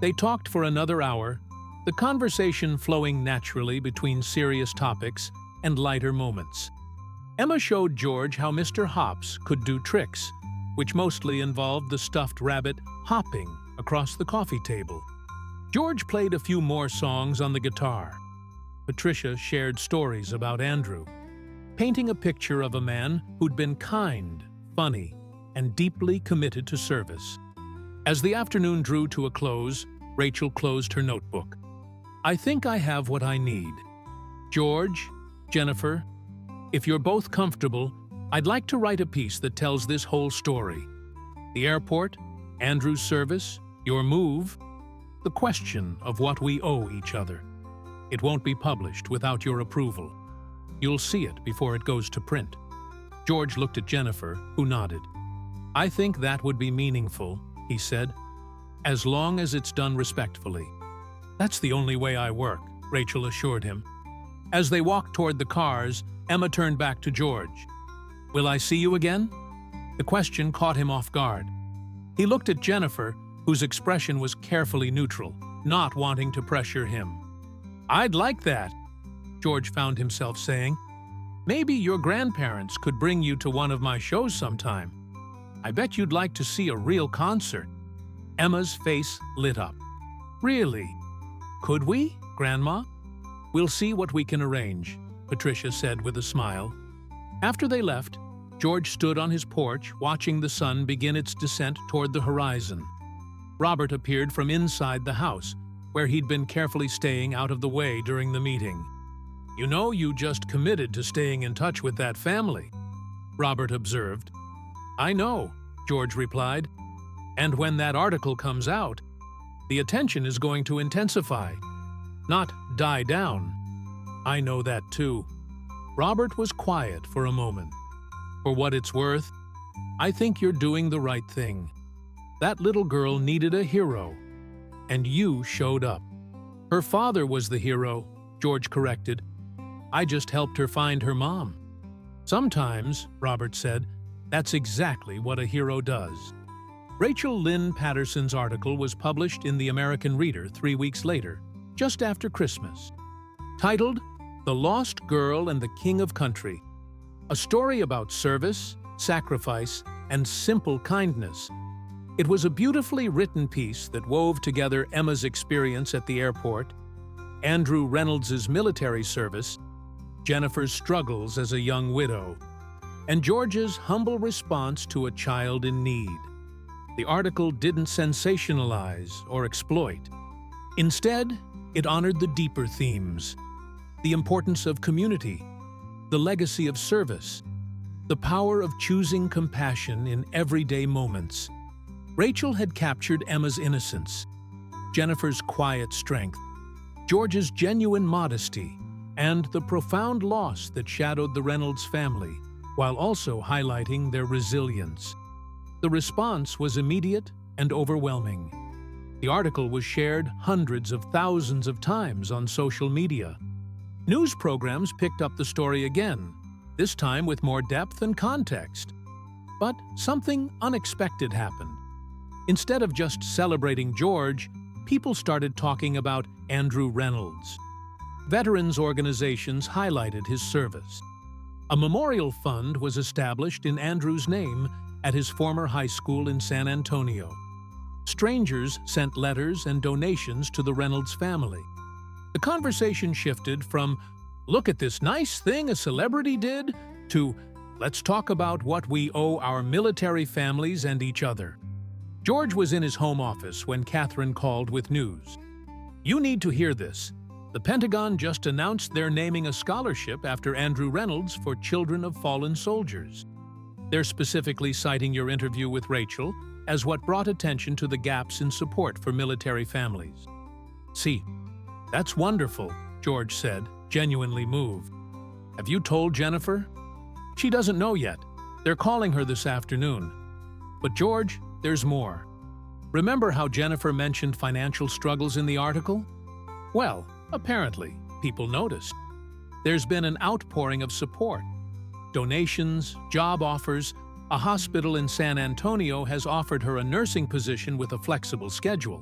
They talked for another hour, the conversation flowing naturally between serious topics and lighter moments. Emma showed George how Mr. Hops could do tricks, which mostly involved the stuffed rabbit hopping across the coffee table. George played a few more songs on the guitar. Patricia shared stories about Andrew, painting a picture of a man who'd been kind, funny, and deeply committed to service. As the afternoon drew to a close, Rachel closed her notebook. I think I have what I need. George, Jennifer, if you're both comfortable, I'd like to write a piece that tells this whole story. The airport, Andrew's service, your move, the question of what we owe each other. It won't be published without your approval. You'll see it before it goes to print. George looked at Jennifer, who nodded. I think that would be meaningful, he said, as long as it's done respectfully. That's the only way I work, Rachel assured him. As they walked toward the cars, Emma turned back to George. Will I see you again? The question caught him off guard. He looked at Jennifer, whose expression was carefully neutral, not wanting to pressure him. I'd like that, George found himself saying. Maybe your grandparents could bring you to one of my shows sometime. I bet you'd like to see a real concert. Emma's face lit up. Really? Could we, Grandma? We'll see what we can arrange, Patricia said with a smile. After they left, George stood on his porch watching the sun begin its descent toward the horizon. Robert appeared from inside the house, where he'd been carefully staying out of the way during the meeting. You know, you just committed to staying in touch with that family, Robert observed. I know, George replied. And when that article comes out, the attention is going to intensify, not die down. I know that too. Robert was quiet for a moment. For what it's worth, I think you're doing the right thing. That little girl needed a hero, and you showed up. Her father was the hero, George corrected. I just helped her find her mom. Sometimes, Robert said, that's exactly what a hero does. Rachel Lynn Patterson's article was published in the American Reader 3 weeks later, just after Christmas. Titled, "The Lost Girl and the King of Country," a story about service, sacrifice, and simple kindness. It was a beautifully written piece that wove together Emma's experience at the airport, Andrew Reynolds's military service, Jennifer's struggles as a young widow, and George's humble response to a child in need. The article didn't sensationalize or exploit. Instead, it honored the deeper themes: the importance of community, the legacy of service, the power of choosing compassion in everyday moments. Rachel had captured Emma's innocence, Jennifer's quiet strength, George's genuine modesty, and the profound loss that shadowed the Reynolds family, while also highlighting their resilience. The response was immediate and overwhelming. The article was shared hundreds of thousands of times on social media. News programs picked up the story again, this time with more depth and context. But something unexpected happened. Instead of just celebrating George, people started talking about Andrew Reynolds. Veterans organizations highlighted his service. A memorial fund was established in Andrew's name at his former high school in San Antonio. Strangers sent letters and donations to the Reynolds family. The conversation shifted from, "Look at this nice thing a celebrity did," to, "Let's talk about what we owe our military families and each other." George was in his home office when Catherine called with news. "You need to hear this. The Pentagon just announced they're naming a scholarship after Andrew Reynolds for children of fallen soldiers. They're specifically citing your interview with Rachel as what brought attention to the gaps in support for military families." "See, that's wonderful," George said, genuinely moved. "Have you told Jennifer?" "She doesn't know yet. They're calling her this afternoon." "But George, there's more. Remember how Jennifer mentioned financial struggles in the article? Well, apparently, people noticed. There's been an outpouring of support. Donations, job offers. A hospital in San Antonio has offered her a nursing position with a flexible schedule.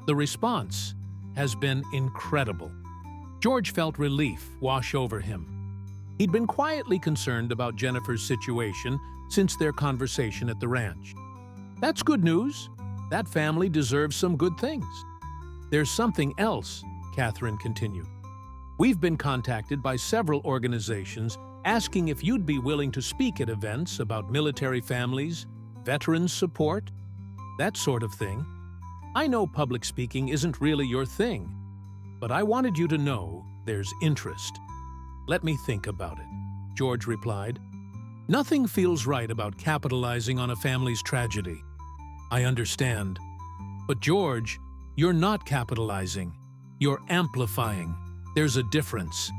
The response has been incredible." George felt relief wash over him. He'd been quietly concerned about Jennifer's situation since their conversation at the ranch. "That's good news. That family deserves some good things." "There's something else," Catherine continued. "We've been contacted by several organizations asking if you'd be willing to speak at events about military families, veterans support, that sort of thing. I know public speaking isn't really your thing, but I wanted you to know there's interest." "Let me think about it," George replied. "Nothing feels right about capitalizing on a family's tragedy. I understand. But George, you're not capitalizing. You're amplifying. There's a difference."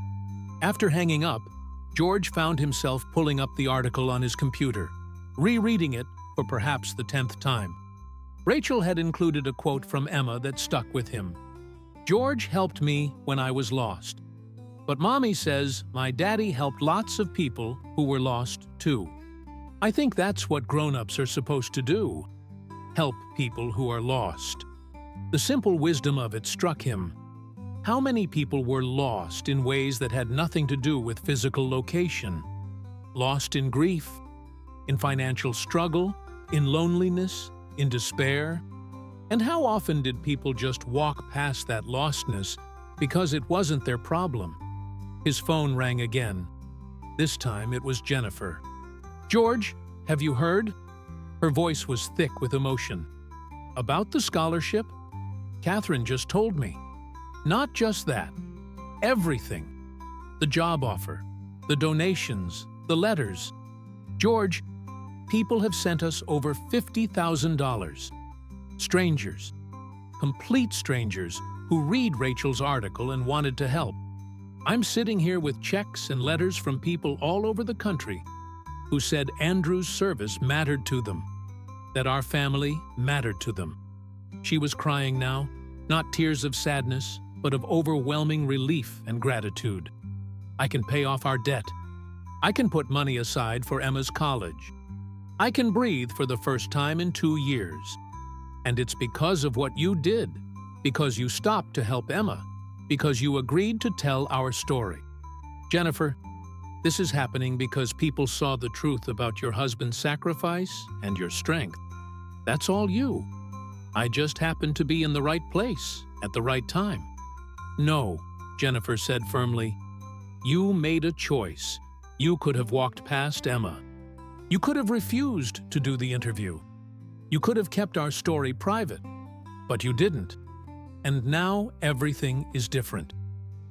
After hanging up, George found himself pulling up the article on his computer, rereading it for perhaps the 10th time. Rachel had included a quote from Emma that stuck with him. "George helped me when I was lost. But Mommy says my daddy helped lots of people who were lost too. I think that's what grown-ups are supposed to do. Help people who are lost." The simple wisdom of it struck him. How many people were lost in ways that had nothing to do with physical location? Lost in grief, in financial struggle, in loneliness, in despair? And how often did people just walk past that lostness because it wasn't their problem? His phone rang again. This time it was Jennifer. "George, have you heard?" Her voice was thick with emotion. "About the scholarship? Catherine just told me. Not just that. Everything. The job offer, the donations, the letters. George, people have sent us over $50,000. Strangers, complete strangers, who read Rachel's article and wanted to help. I'm sitting here with checks and letters from people all over the country who said Andrew's service mattered to them, that our family mattered to them. She was crying now, not tears of sadness, but of overwhelming relief and gratitude. I can pay off our debt. I can put money aside for Emma's college. I can breathe for the first time in 2 years. And it's because of what you did, because you stopped to help Emma, because you agreed to tell our story. Jennifer, this is happening because people saw the truth about your husband's sacrifice and your strength. That's all you. I just happened to be in the right place at the right time. No, Jennifer said firmly. You made a choice. You could have walked past Emma. You could have refused to do the interview. You could have kept our story private, but you didn't. And now everything is different.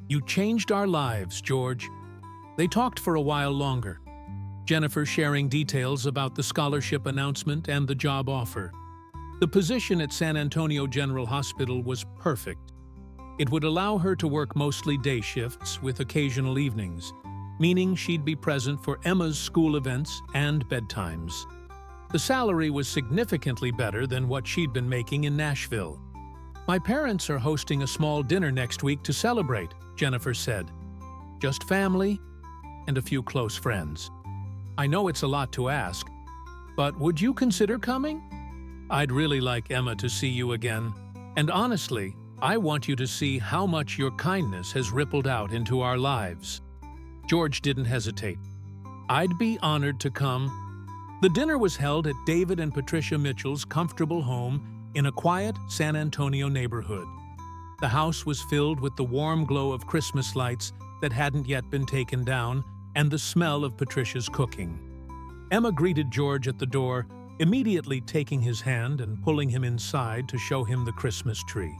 You changed our lives, George. They talked for a while longer, Jennifer sharing details about the scholarship announcement and the job offer. The position at San Antonio General Hospital was perfect. It would allow her to work mostly day shifts with occasional evenings, meaning she'd be present for Emma's school events and bedtimes. The salary was significantly better than what she'd been making in Nashville. My parents are hosting a small dinner next week to celebrate, Jennifer said. Just family and a few close friends. I know it's a lot to ask, but would you consider coming? I'd really like Emma to see you again, and honestly, I want you to see how much your kindness has rippled out into our lives. George didn't hesitate. I'd be honored to come. The dinner was held at David and Patricia Mitchell's comfortable home in a quiet San Antonio neighborhood. The house was filled with the warm glow of Christmas lights that hadn't yet been taken down and the smell of Patricia's cooking. Emma greeted George at the door, immediately taking his hand and pulling him inside to show him the Christmas tree.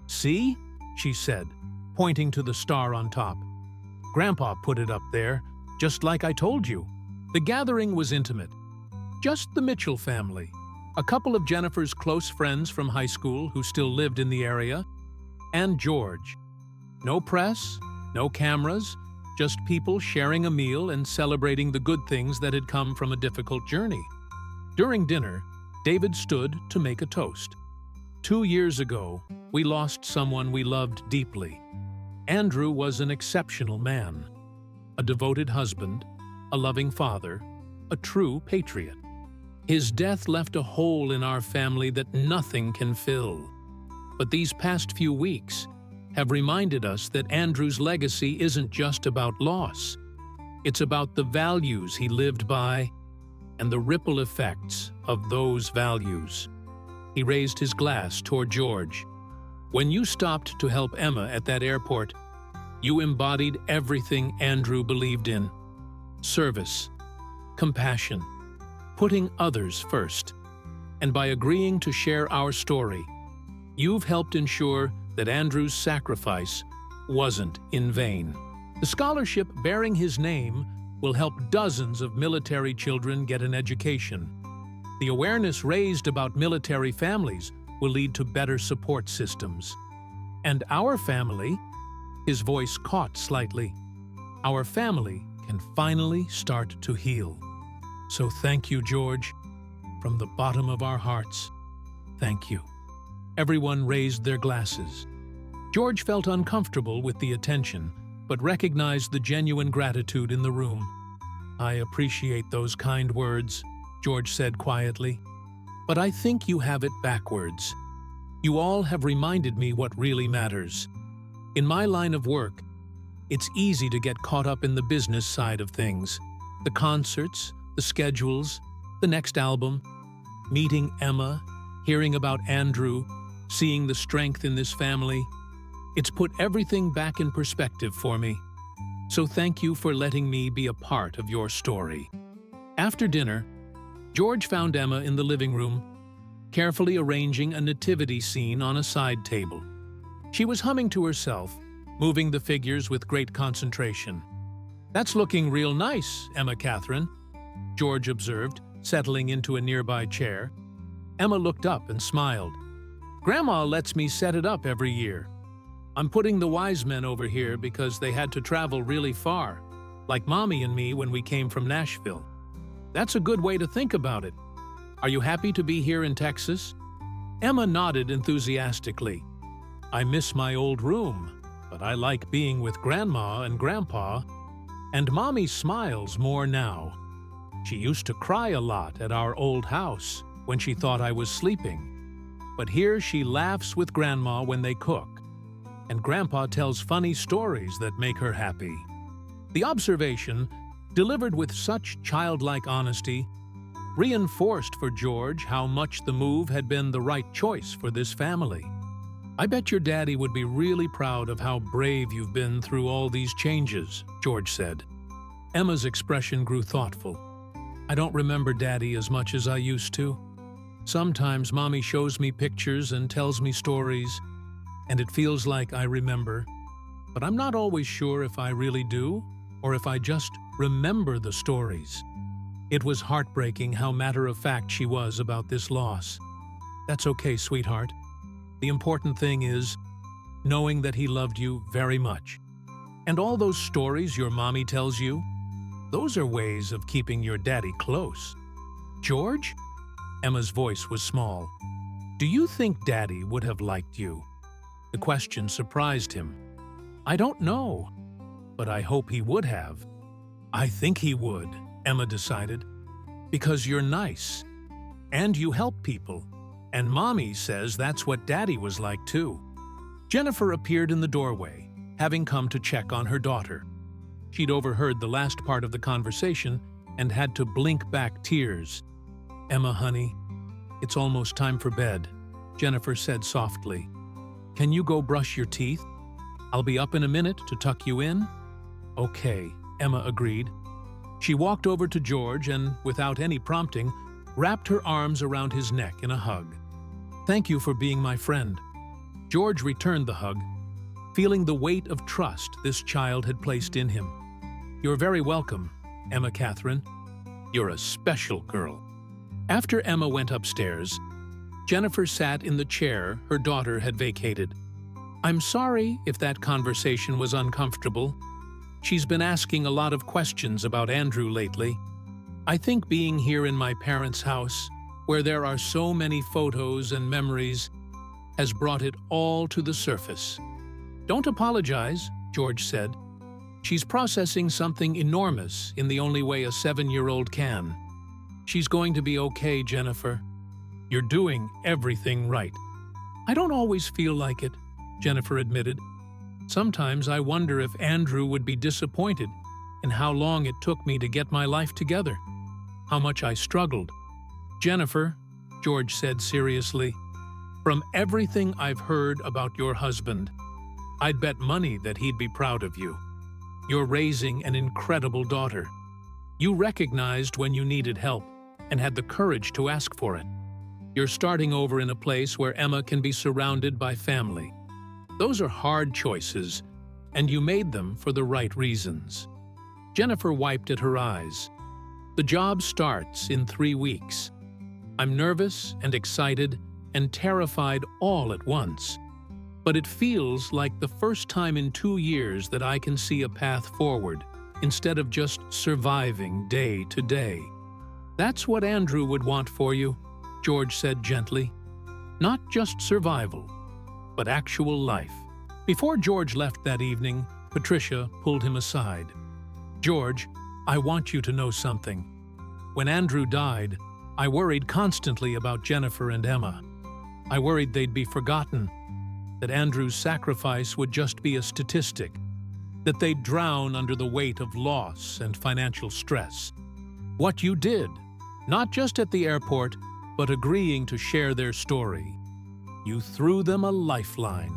See? She said, pointing to the star on top. Grandpa put it up there, just like I told you. The gathering was intimate. Just the Mitchell family, a couple of Jennifer's close friends from high school who still lived in the area, and George. No press, no cameras, just people sharing a meal and celebrating the good things that had come from a difficult journey. During dinner, David stood to make a toast. 2 years ago, we lost someone we loved deeply. Andrew was an exceptional man, a devoted husband, a loving father, a true patriot. His death left a hole in our family that nothing can fill. But these past few weeks have reminded us that Andrew's legacy isn't just about loss. It's about the values he lived by and the ripple effects of those values. He raised his glass toward George. When you stopped to help Emma at that airport, you embodied everything Andrew believed in: service, compassion, putting others first. And by agreeing to share our story, you've helped ensure that Andrew's sacrifice wasn't in vain. The scholarship bearing his name will help dozens of military children get an education. The awareness raised about military families will lead to better support systems. And our family, his voice caught slightly, our family can finally start to heal. So thank you, George. From the bottom of our hearts, thank you. Everyone raised their glasses. George felt uncomfortable with the attention, but recognized the genuine gratitude in the room. I appreciate those kind words, George said quietly. But I think you have it backwards. You all have reminded me what really matters. In my line of work, it's easy to get caught up in the business side of things. The concerts, the schedules, the next album, meeting Emma, hearing about Andrew, seeing the strength in this family. It's put everything back in perspective for me. So thank you for letting me be a part of your story. After dinner, George found Emma in the living room, carefully arranging a nativity scene on a side table. She was humming to herself, moving the figures with great concentration. "That's looking real nice, Emma Catherine," George observed, settling into a nearby chair. Emma looked up and smiled. Grandma lets me set it up every year. I'm putting the wise men over here because they had to travel really far, like Mommy and me when we came from Nashville. That's a good way to think about it. Are you happy to be here in Texas? Emma nodded enthusiastically. I miss my old room, but I like being with Grandma and Grandpa, and Mommy smiles more now. She used to cry a lot at our old house when she thought I was sleeping. But here she laughs with Grandma when they cook, and Grandpa tells funny stories that make her happy. The observation, delivered with such childlike honesty, reinforced for George how much the move had been the right choice for this family. I bet your daddy would be really proud of how brave you've been through all these changes, George said. Emma's expression grew thoughtful. I don't remember Daddy as much as I used to. Sometimes Mommy shows me pictures and tells me stories, and it feels like I remember. But I'm not always sure if I really do, or if I just remember the stories. It was heartbreaking how matter-of-fact she was about this loss. That's okay, sweetheart. The important thing is knowing that he loved you very much. And all those stories your mommy tells you, those are ways of keeping your daddy close. George? Emma's voice was small. Do you think Daddy would have liked you? The question surprised him. I don't know, but I hope he would have. I think he would, Emma decided, because you're nice, and you help people, and Mommy says that's what Daddy was like too. Jennifer appeared in the doorway, having come to check on her daughter. She'd overheard the last part of the conversation and had to blink back tears. Emma, honey, it's almost time for bed, Jennifer said softly. Can you go brush your teeth? I'll be up in a minute to tuck you in. Okay, Emma agreed. She walked over to George and, without any prompting, wrapped her arms around his neck in a hug. Thank you for being my friend. George returned the hug, feeling the weight of trust this child had placed in him. You're very welcome, Emma Catherine. You're a special girl. After Emma went upstairs, Jennifer sat in the chair her daughter had vacated. I'm sorry if that conversation was uncomfortable. She's been asking a lot of questions about Andrew lately. I think being here in my parents' house, where there are so many photos and memories, has brought it all to the surface. Don't apologize, George said. She's processing something enormous in the only way a 7-year-old can. She's going to be okay, Jennifer. You're doing everything right. I don't always feel like it, Jennifer admitted. Sometimes I wonder if Andrew would be disappointed in how long it took me to get my life together, how much I struggled. Jennifer, George said seriously, from everything I've heard about your husband, I'd bet money that he'd be proud of you. You're raising an incredible daughter. You recognized when you needed help and had the courage to ask for it. You're starting over in a place where Emma can be surrounded by family. Those are hard choices, and you made them for the right reasons. Jennifer wiped at her eyes. The job starts in 3 weeks. I'm nervous and excited and terrified all at once. But it feels like the first time in 2 years that I can see a path forward, instead of just surviving day to day. That's what Andrew would want for you, George said gently. Not just survival, but actual life. Before George left that evening, Patricia pulled him aside. George, I want you to know something. When Andrew died, I worried constantly about Jennifer and Emma. I worried they'd be forgotten, that Andrew's sacrifice would just be a statistic, that they'd drown under the weight of loss and financial stress. What you did, not just at the airport, but agreeing to share their story. You threw them a lifeline.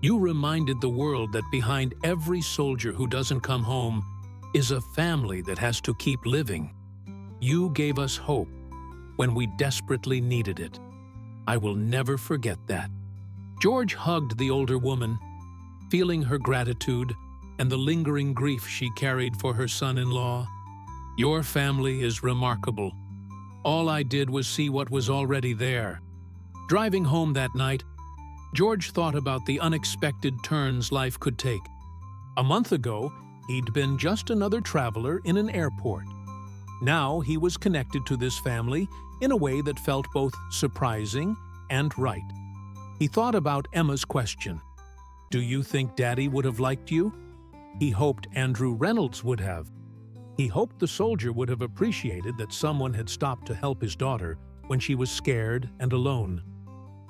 You reminded the world that behind every soldier who doesn't come home is a family that has to keep living. You gave us hope when we desperately needed it. I will never forget that. George hugged the older woman, feeling her gratitude and the lingering grief she carried for her son-in-law. Your family is remarkable. All I did was see what was already there. Driving home that night, George thought about the unexpected turns life could take. A month ago, he'd been just another traveler in an airport. Now he was connected to this family in a way that felt both surprising and right. He thought about Emma's question, "Do you think Daddy would have liked you?" He hoped Andrew Reynolds would have. He hoped the soldier would have appreciated that someone had stopped to help his daughter when she was scared and alone.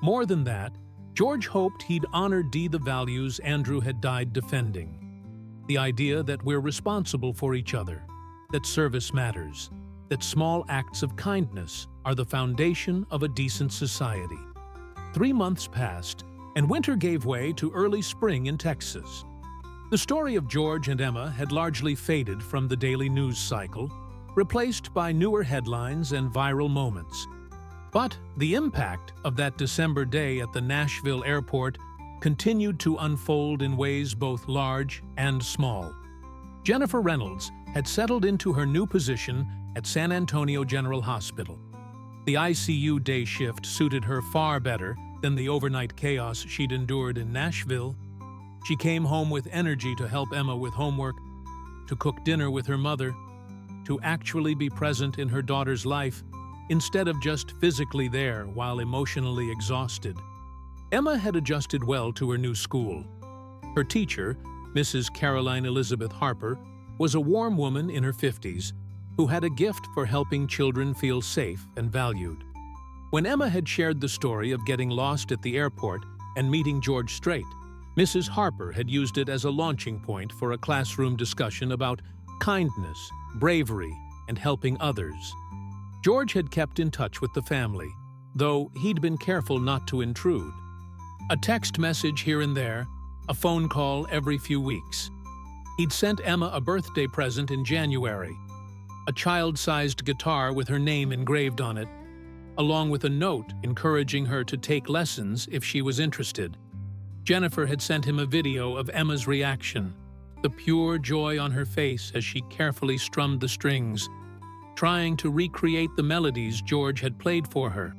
More than that, George hoped he'd honor the values Andrew had died defending. The idea that we're responsible for each other, that service matters, that small acts of kindness are the foundation of a decent society. 3 months passed, and winter gave way to early spring in Texas. The story of George and Emma had largely faded from the daily news cycle, replaced by newer headlines and viral moments. But the impact of that December day at the Nashville airport continued to unfold in ways both large and small. Jennifer Reynolds had settled into her new position at San Antonio General Hospital. The ICU day shift suited her far better than the overnight chaos she'd endured in Nashville. She came home with energy to help Emma with homework, to cook dinner with her mother, to actually be present in her daughter's life instead of just physically there while emotionally exhausted. Emma had adjusted well to her new school. Her teacher, Mrs. Caroline Elizabeth Harper, was a warm woman in her 50s who had a gift for helping children feel safe and valued. When Emma had shared the story of getting lost at the airport and meeting George Strait, Mrs. Harper had used it as a launching point for a classroom discussion about kindness, bravery, and helping others. George had kept in touch with the family, though he'd been careful not to intrude. A text message here and there, a phone call every few weeks. He'd sent Emma a birthday present in January, a child-sized guitar with her name engraved on it, along with a note encouraging her to take lessons if she was interested. Jennifer had sent him a video of Emma's reaction, the pure joy on her face as she carefully strummed the strings, trying to recreate the melodies George had played for her.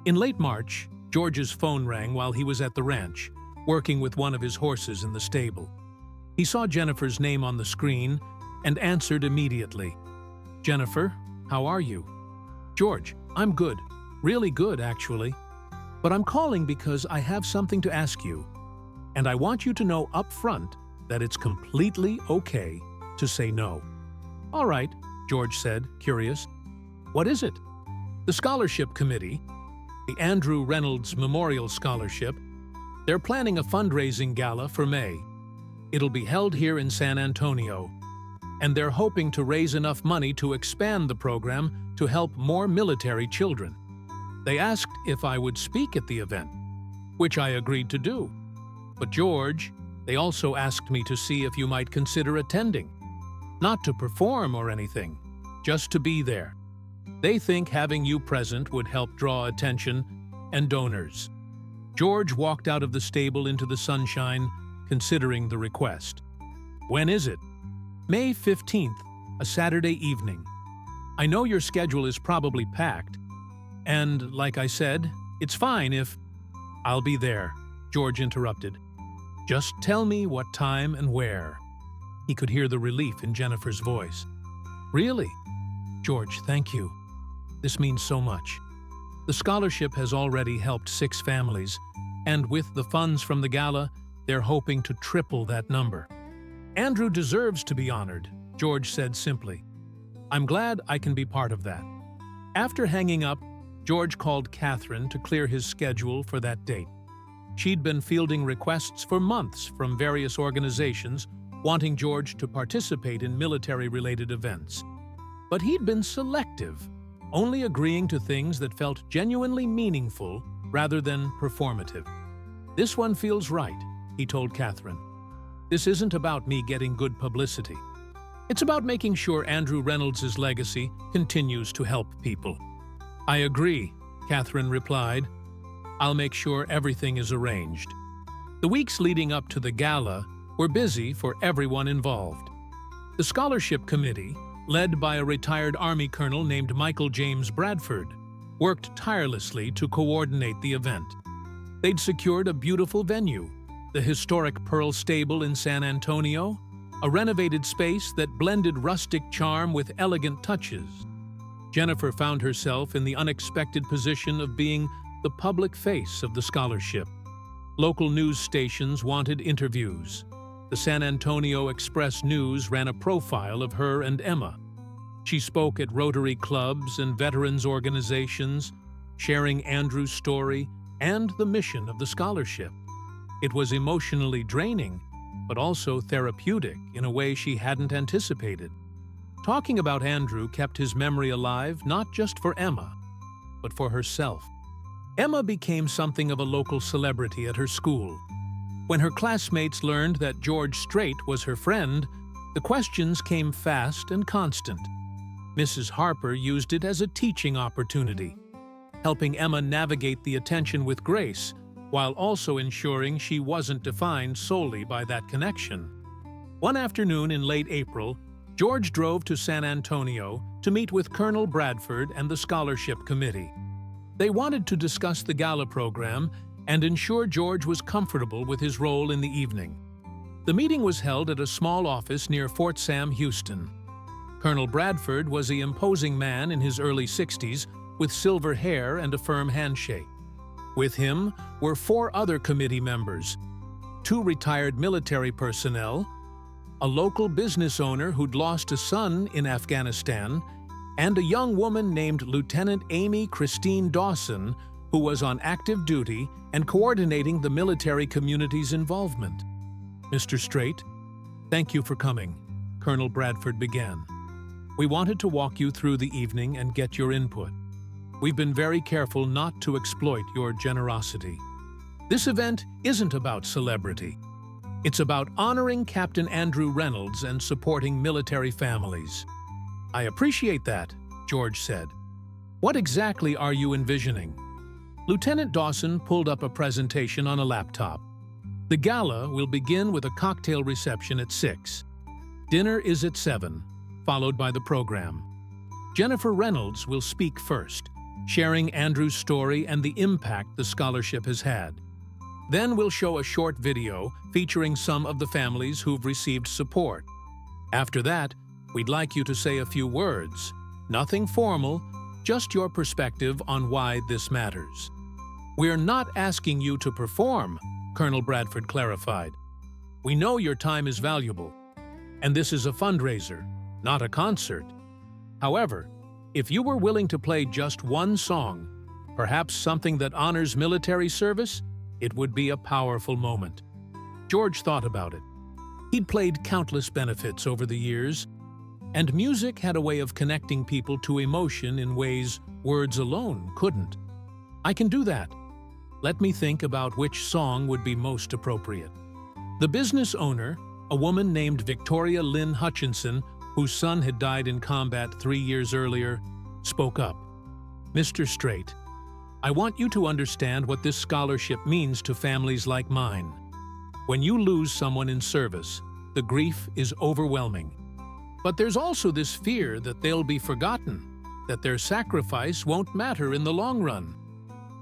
In late March, George's phone rang while he was at the ranch, working with one of his horses in the stable. He saw Jennifer's name on the screen and answered immediately. "Jennifer, how are you?" "George, I'm good. Really good, actually. But I'm calling because I have something to ask you. And I want you to know up front that it's completely okay to say no." "All right," George said, curious. "What is it?" "The scholarship committee, the Andrew Reynolds Memorial Scholarship, they're planning a fundraising gala for May. It'll be held here in San Antonio, and they're hoping to raise enough money to expand the program to help more military children. They asked if I would speak at the event, which I agreed to do. But George, they also asked me to see if you might consider attending. Not to perform or anything, just to be there. They think having you present would help draw attention and donors." George walked out of the stable into the sunshine, considering the request. "When is it?" "May 15th, a Saturday evening. I know your schedule is probably packed. And, like I said, it's fine if—" "I'll be there," George interrupted. "Just tell me what time and where." He could hear the relief in Jennifer's voice. "Really? George, thank you. This means so much. The scholarship has already helped 6 families, and with the funds from the gala, they're hoping to triple that number." "Andrew deserves to be honored," George said simply. "I'm glad I can be part of that." After hanging up, George called Catherine to clear his schedule for that date. She'd been fielding requests for months from various organizations wanting George to participate in military-related events. But he'd been selective, only agreeing to things that felt genuinely meaningful rather than performative. "This one feels right," he told Catherine. "This isn't about me getting good publicity. It's about making sure Andrew Reynolds' legacy continues to help people." "I agree," Catherine replied. "I'll make sure everything is arranged." The weeks leading up to the gala were busy for everyone involved. The scholarship committee, led by a retired Army colonel named Michael James Bradford, worked tirelessly to coordinate the event. They'd secured a beautiful venue, the historic Pearl Stable in San Antonio, a renovated space that blended rustic charm with elegant touches. Jennifer found herself in the unexpected position of being the public face of the scholarship. Local news stations wanted interviews. The San Antonio Express-News ran a profile of her and Emma. She spoke at Rotary clubs and veterans organizations, sharing Andrew's story and the mission of the scholarship. It was emotionally draining, but also therapeutic in a way she hadn't anticipated. Talking about Andrew kept his memory alive not just for Emma, but for herself. Emma became something of a local celebrity at her school. When her classmates learned that George Strait was her friend, the questions came fast and constant. Mrs. Harper used it as a teaching opportunity, helping Emma navigate the attention with grace, while also ensuring she wasn't defined solely by that connection. One afternoon in late April, George drove to San Antonio to meet with Colonel Bradford and the scholarship committee. They wanted to discuss the gala program and ensure George was comfortable with his role in the evening. The meeting was held at a small office near Fort Sam, Houston. Colonel Bradford was an imposing man in his early 60s with silver hair and a firm handshake. With him were 4 other committee members, 2 retired military personnel, a local business owner who'd lost a son in Afghanistan, and a young woman named Lieutenant Amy Christine Dawson, who was on active duty and coordinating the military community's involvement. "Mr. Strait, thank you for coming," Colonel Bradford began. "We wanted to walk you through the evening and get your input. We've been very careful not to exploit your generosity. This event isn't about celebrity. It's about honoring Captain Andrew Reynolds and supporting military families." "I appreciate that," George said. "What exactly are you envisioning?" Lieutenant Dawson pulled up a presentation on a laptop. "The gala will begin with a cocktail reception at 6. Dinner is at 7, followed by the program. Jennifer Reynolds will speak first, sharing Andrew's story and the impact the scholarship has had. Then we'll show a short video featuring some of the families who've received support. After that, we'd like you to say a few words. Nothing formal, just your perspective on why this matters." "We're not asking you to perform," Colonel Bradford clarified. "We know your time is valuable, and this is a fundraiser, not a concert. However, if you were willing to play just one song, perhaps something that honors military service, it would be a powerful moment." George thought about it. He'd played countless benefits over the years, and music had a way of connecting people to emotion in ways words alone couldn't. "I can do that. Let me think about which song would be most appropriate." The business owner, a woman named Victoria Lynn Hutchinson, whose son had died in combat 3 years earlier, spoke up. "Mr. Strait, I want you to understand what this scholarship means to families like mine. When you lose someone in service, the grief is overwhelming. But there's also this fear that they'll be forgotten, that their sacrifice won't matter in the long run.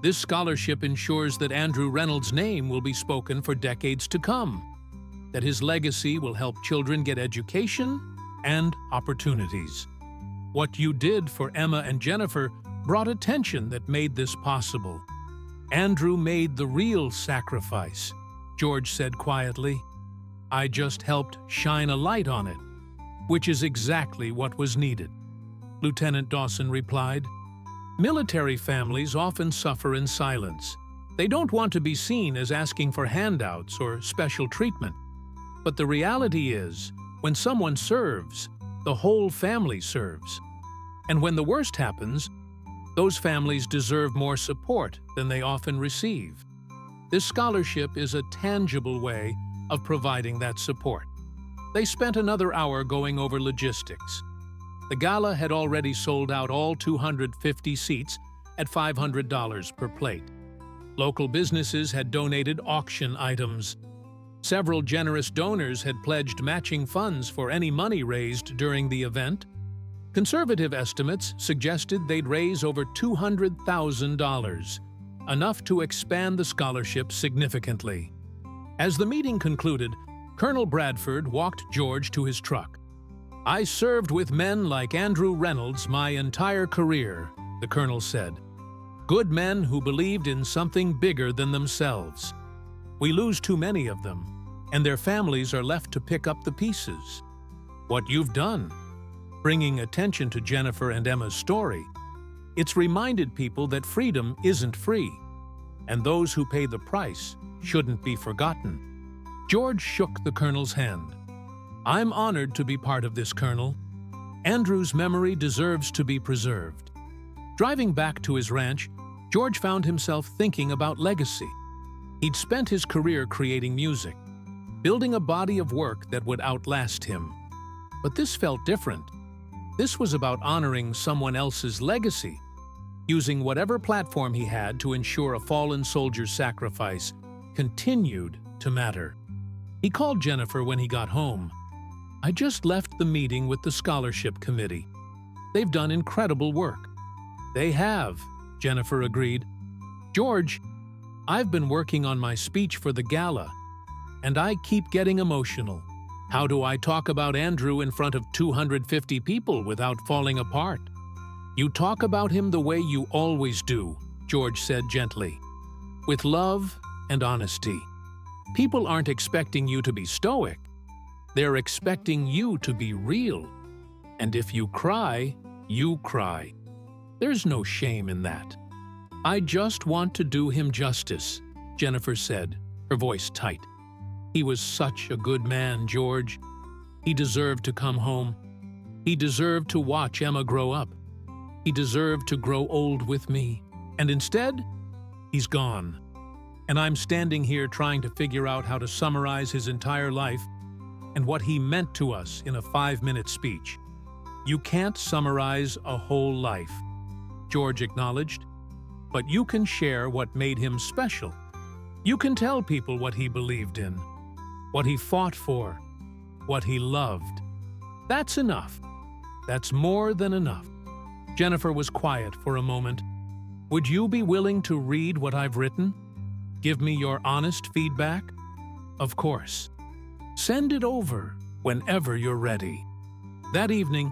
This scholarship ensures that Andrew Reynolds' name will be spoken for decades to come, that his legacy will help children get education and opportunities. What you did for Emma and Jennifer brought attention that made this possible. Andrew made the real sacrifice," George said quietly. "I just helped shine a light on it," which is exactly what was needed. Lieutenant Dawson replied, "Military families often suffer in silence. They don't want to be seen as asking for handouts or special treatment. But the reality is, when someone serves, the whole family serves. And when the worst happens, those families deserve more support than they often receive. This scholarship is a tangible way of providing that support." They spent another hour going over logistics. The gala had already sold out all 250 seats at $500 per plate. Local businesses had donated auction items. Several generous donors had pledged matching funds for any money raised during the event. Conservative estimates suggested they'd raise over $200,000, enough to expand the scholarship significantly. As the meeting concluded, Colonel Bradford walked George to his truck. "I served with men like Andrew Reynolds my entire career," the colonel said. "Good men who believed in something bigger than themselves. We lose too many of them, and their families are left to pick up the pieces. What you've done, bringing attention to Jennifer and Emma's story, it's reminded people that freedom isn't free, and those who pay the price shouldn't be forgotten." George shook the colonel's hand. "I'm honored to be part of this, Colonel. Andrew's memory deserves to be preserved." Driving back to his ranch, George found himself thinking about legacy. He'd spent his career creating music, building a body of work that would outlast him. But this felt different. This was about honoring someone else's legacy, using whatever platform he had to ensure a fallen soldier's sacrifice continued to matter. He called Jennifer when he got home. "I just left the meeting with the scholarship committee. They've done incredible work." "They have," Jennifer agreed. "George, I've been working on my speech for the gala, and I keep getting emotional. How do I talk about Andrew in front of 250 people without falling apart?" "You talk about him the way you always do," George said gently, "with love and honesty. People aren't expecting you to be stoic. They're expecting you to be real. And if you cry, you cry. There's no shame in that." "I just want to do him justice," Jennifer said, her voice tight. "He was such a good man, George. He deserved to come home. He deserved to watch Emma grow up. He deserved to grow old with me. And instead, he's gone. And I'm standing here trying to figure out how to summarize his entire life and what he meant to us in a 5-minute speech." "You can't summarize a whole life," George acknowledged, "but you can share what made him special. You can tell people what he believed in, what he fought for, what he loved. That's enough. That's more than enough." Jennifer was quiet for a moment. "Would you be willing to read what I've written? Give me your honest feedback?" "Of course. Send it over whenever you're ready." That evening,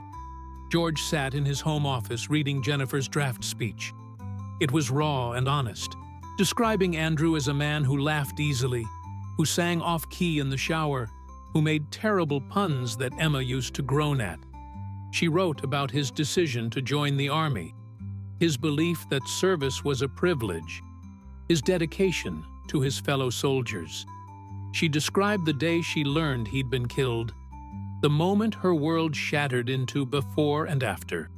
George sat in his home office reading Jennifer's draft speech. It was raw and honest, describing Andrew as a man who laughed easily, who sang off-key in the shower, who made terrible puns that Emma used to groan at. She wrote about his decision to join the army, his belief that service was a privilege, his dedication to his fellow soldiers. She described the day she learned he'd been killed, the moment her world shattered into before and after.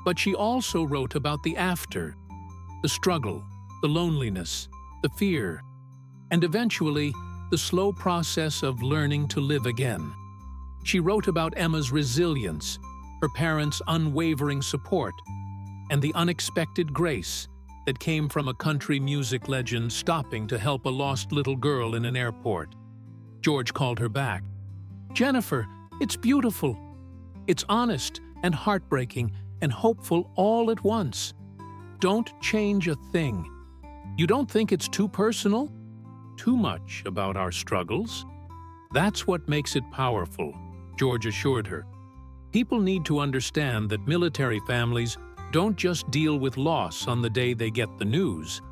But she also wrote about the after, the struggle, the loneliness, the fear, and eventually the slow process of learning to live again. She wrote about Emma's resilience, her parents' unwavering support, and the unexpected grace that came from a country music legend stopping to help a lost little girl in an airport. George called her back. "Jennifer, it's beautiful. It's honest and heartbreaking and hopeful all at once. Don't change a thing. You don't think it's too personal? Too much about our struggles? That's what makes it powerful," George assured her. "People need to understand that military families don't just deal with loss on the day they get the news.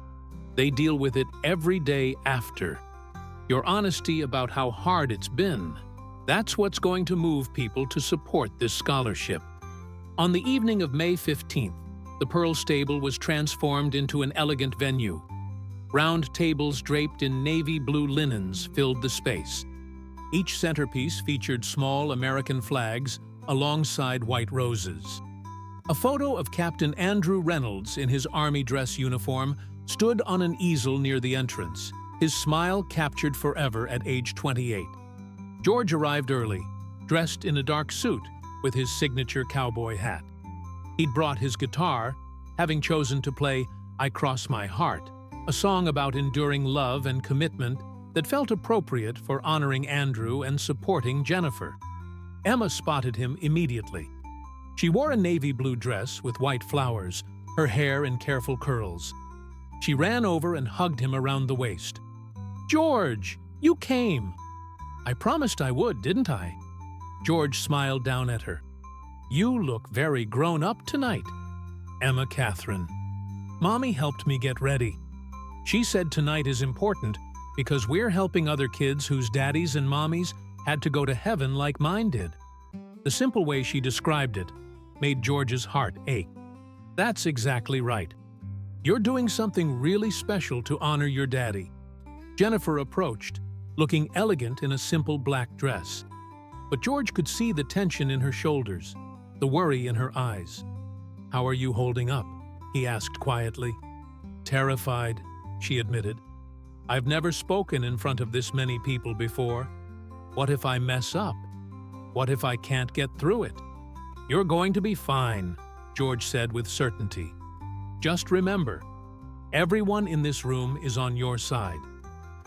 They deal with it every day after. Your honesty about how hard it's been, that's what's going to move people to support this scholarship." On the evening of May 15th, the Pearl Stable was transformed into an elegant venue. Round tables draped in navy blue linens filled the space. Each centerpiece featured small American flags alongside white roses. A photo of Captain Andrew Reynolds in his army dress uniform stood on an easel near the entrance, his smile captured forever at age 28. George arrived early, dressed in a dark suit with his signature cowboy hat. He'd brought his guitar, having chosen to play "I Cross My Heart," a song about enduring love and commitment that felt appropriate for honoring Andrew and supporting Jennifer. Emma spotted him immediately. She wore a navy blue dress with white flowers, her hair in careful curls. She ran over and hugged him around the waist. "George, you came!" "I promised I would, didn't I?" George smiled down at her. "You look very grown up tonight." "Emma Catherine. Mommy helped me get ready. She said tonight is important because we're helping other kids whose daddies and mommies had to go to heaven like mine did." The simple way she described it made George's heart ache. That's exactly right. You're doing something really special to honor your daddy. Jennifer approached, looking elegant in a simple black dress. But George could see the tension in her shoulders, the worry in her eyes. "How are you holding up?" he asked quietly. "Terrified," she admitted. "I've never spoken in front of this many people before. What if I mess up? What if I can't get through it?" "You're going to be fine," George said with certainty. "Just remember, everyone in this room is on your side.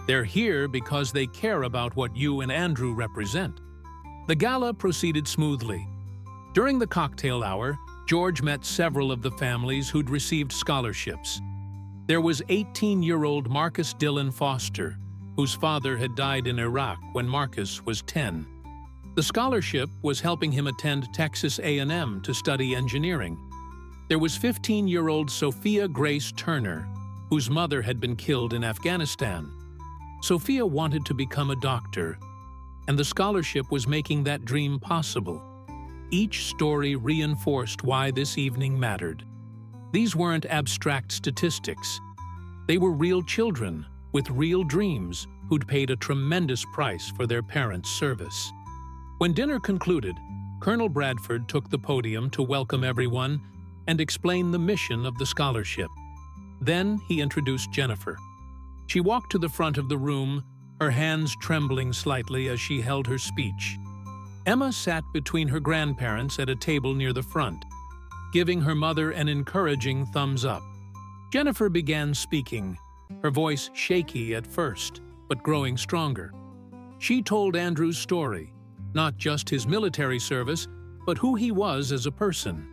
They're here because they care about what you and Andrew represent." The gala proceeded smoothly. During the cocktail hour, George met several of the families who'd received scholarships. There was 18-year-old Marcus Dillon Foster, whose father had died in Iraq when Marcus was 10. The scholarship was helping him attend Texas A&M to study engineering. There was 15-year-old Sophia Grace Turner, whose mother had been killed in Afghanistan. Sophia wanted to become a doctor, and the scholarship was making that dream possible. Each story reinforced why this evening mattered. These weren't abstract statistics. They were real children with real dreams who'd paid a tremendous price for their parents' service. When dinner concluded, Colonel Bradford took the podium to welcome everyone and explain the mission of the scholarship. Then he introduced Jennifer. She walked to the front of the room, her hands trembling slightly as she held her speech. Emma sat between her grandparents at a table near the front, giving her mother an encouraging thumbs up. Jennifer began speaking, her voice shaky at first, but growing stronger. She told Andrew's story, not just his military service, but who he was as a person.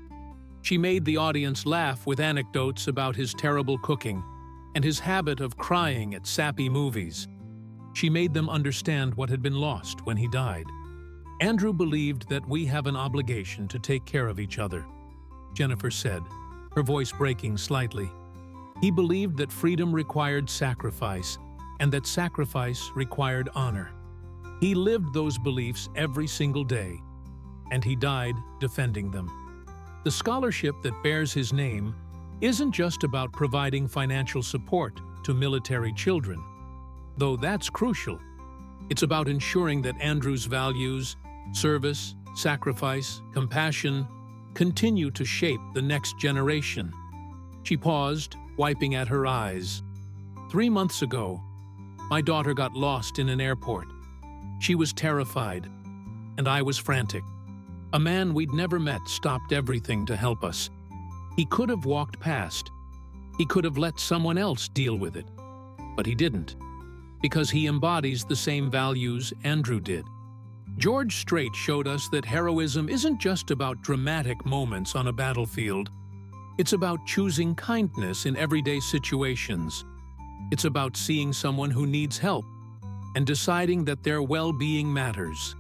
She made the audience laugh with anecdotes about his terrible cooking and his habit of crying at sappy movies. She made them understand what had been lost when he died. "Andrew believed that we have an obligation to take care of each other," Jennifer said, her voice breaking slightly. "He believed that freedom required sacrifice, and that sacrifice required honor. He lived those beliefs every single day, and he died defending them." The scholarship that bears his name isn't just about providing financial support to military children, though that's crucial. It's about ensuring that Andrew's values, service, sacrifice, compassion, continue to shape the next generation. She paused, wiping at her eyes. 3 months ago, my daughter got lost in an airport. She was terrified, and I was frantic. A man we'd never met stopped everything to help us. He could have walked past. He could have let someone else deal with it. But he didn't, because he embodies the same values Andrew did. George Strait showed us that heroism isn't just about dramatic moments on a battlefield. It's about choosing kindness in everyday situations. It's about seeing someone who needs help and deciding that their well-being matters.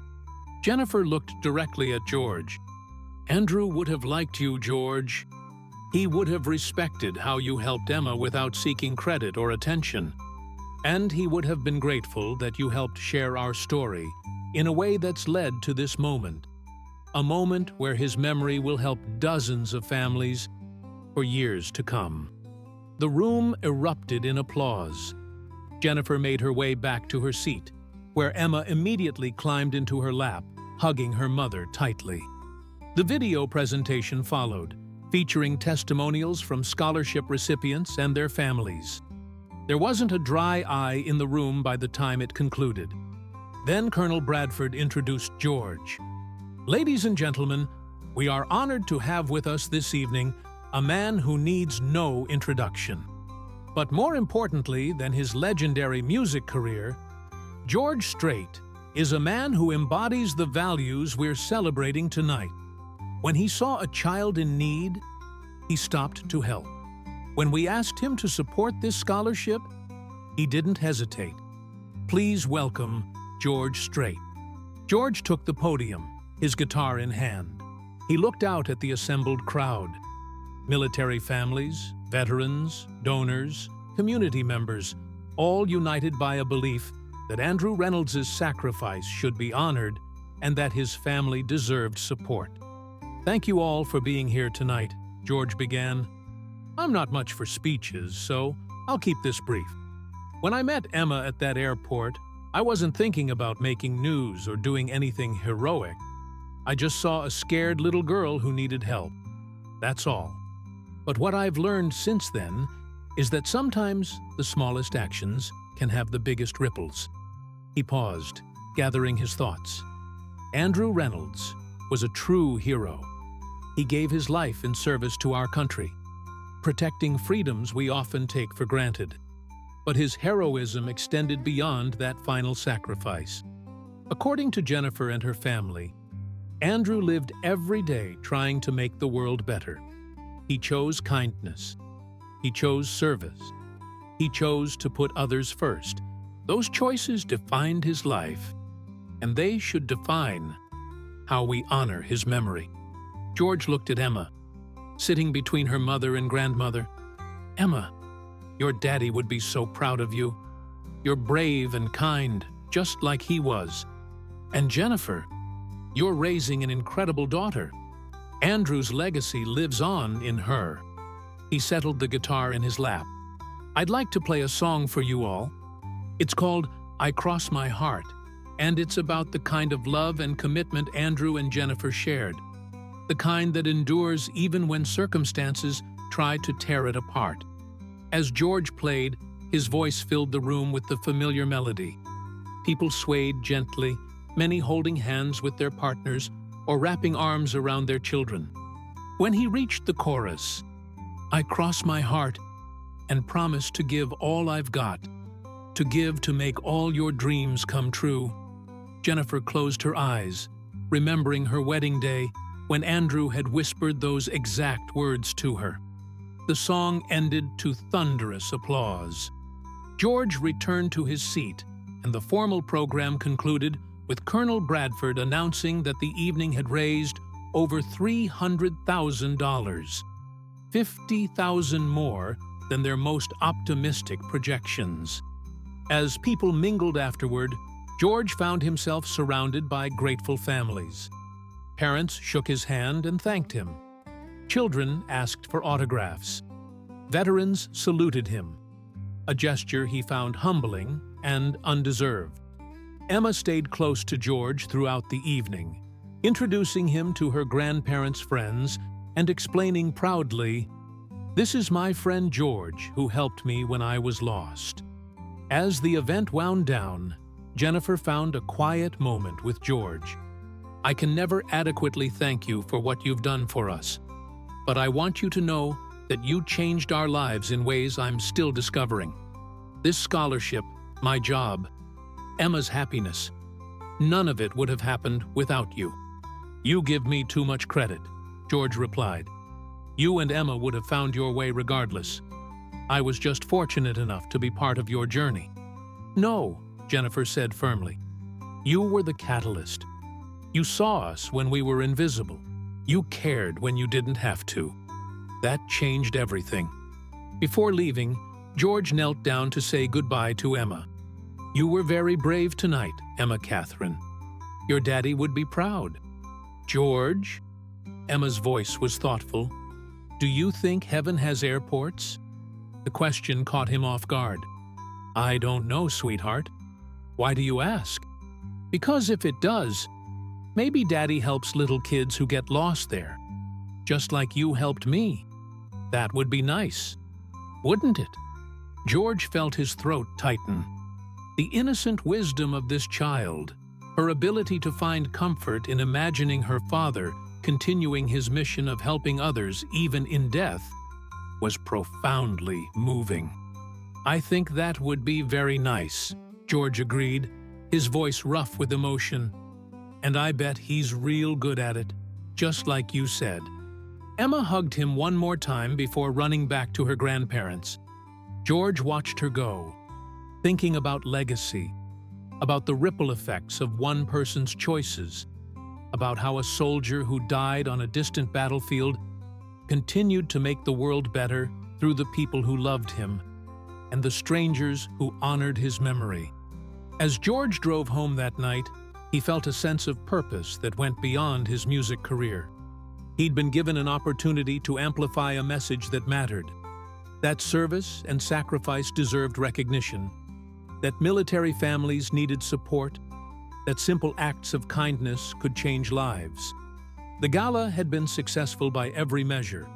Jennifer looked directly at George. "Andrew would have liked you, George. He would have respected how you helped Emma without seeking credit or attention. And he would have been grateful that you helped share our story in a way that's led to this moment. A moment where his memory will help dozens of families for years to come." The room erupted in applause. Jennifer made her way back to her seat, where Emma immediately climbed into her lap, hugging her mother tightly. The video presentation followed, featuring testimonials from scholarship recipients and their families. There wasn't a dry eye in the room by the time it concluded. Then Colonel Bradford introduced George. "Ladies and gentlemen, we are honored to have with us this evening a man who needs no introduction. But more importantly than his legendary music career, George Strait is a man who embodies the values we're celebrating tonight. When he saw a child in need, he stopped to help. When we asked him to support this scholarship, he didn't hesitate. Please welcome George Strait. George took the podium, his guitar in hand. He looked out at the assembled crowd. Military families, veterans, donors, community members, all united by a belief that Andrew Reynolds' sacrifice should be honored and that his family deserved support. "Thank you all for being here tonight," George began. "I'm not much for speeches, so I'll keep this brief. When I met Emma at that airport, I wasn't thinking about making news or doing anything heroic. I just saw a scared little girl who needed help. That's all. But what I've learned since then is that sometimes the smallest actions can have the biggest ripples." He paused, gathering his thoughts. Andrew Reynolds was a true hero. He gave his life in service to our country, protecting freedoms we often take for granted. But his heroism extended beyond that final sacrifice. According to Jennifer and her family, Andrew lived every day trying to make the world better. He chose kindness. He chose service. He chose to put others first. Those choices defined his life, and they should define how we honor his memory. George looked at Emma, sitting between her mother and grandmother. "Emma, your daddy would be so proud of you. You're brave and kind, just like he was. And Jennifer, you're raising an incredible daughter. Andrew's legacy lives on in her." He settled the guitar in his lap. "I'd like to play a song for you all. It's called I Cross My Heart, and it's about the kind of love and commitment Andrew and Jennifer shared. The kind that endures even when circumstances try to tear it apart." As George played, his voice filled the room with the familiar melody. People swayed gently, many holding hands with their partners or wrapping arms around their children. When he reached the chorus, "I cross my heart and promise to give all I've got, to give to make all your dreams come true," Jennifer closed her eyes, remembering her wedding day when Andrew had whispered those exact words to her. The song ended to thunderous applause. George returned to his seat, and the formal program concluded with Colonel Bradford announcing that the evening had raised over $300,000, $50,000 more than their most optimistic projections. As people mingled afterward, George found himself surrounded by grateful families. Parents shook his hand and thanked him. Children asked for autographs. Veterans saluted him, a gesture he found humbling and undeserved. Emma stayed close to George throughout the evening, introducing him to her grandparents' friends and explaining proudly, "This is my friend George, who helped me when I was lost." As the event wound down, Jennifer found a quiet moment with George. "I can never adequately thank you for what you've done for us, but I want you to know that you changed our lives in ways I'm still discovering. This scholarship, my job, Emma's happiness, none of it would have happened without you." "You give me too much credit," George replied. "You and Emma would have found your way regardless. I was just fortunate enough to be part of your journey." "No," Jennifer said firmly. "You were the catalyst. You saw us when we were invisible. You cared when you didn't have to. That changed everything." Before leaving, George knelt down to say goodbye to Emma. "You were very brave tonight, Emma Catherine. Your daddy would be proud." "George," Emma's voice was thoughtful, "do you think heaven has airports?" The question caught him off guard. "I don't know, sweetheart. Why do you ask?" "Because if it does, maybe Daddy helps little kids who get lost there, just like you helped me. That would be nice, wouldn't it?" George felt his throat tighten. The innocent wisdom of this child, her ability to find comfort in imagining her father continuing his mission of helping others even in death, was profoundly moving. "I think that would be very nice," George agreed, his voice rough with emotion. "And I bet he's real good at it, just like you said." Emma hugged him one more time before running back to her grandparents. George watched her go, thinking about legacy, about the ripple effects of one person's choices, about how a soldier who died on a distant battlefield continued to make the world better through the people who loved him and the strangers who honored his memory. As George drove home that night, he felt a sense of purpose that went beyond his music career. He'd been given an opportunity to amplify a message that mattered, that service and sacrifice deserved recognition, that military families needed support, that simple acts of kindness could change lives. The gala had been successful by every measure,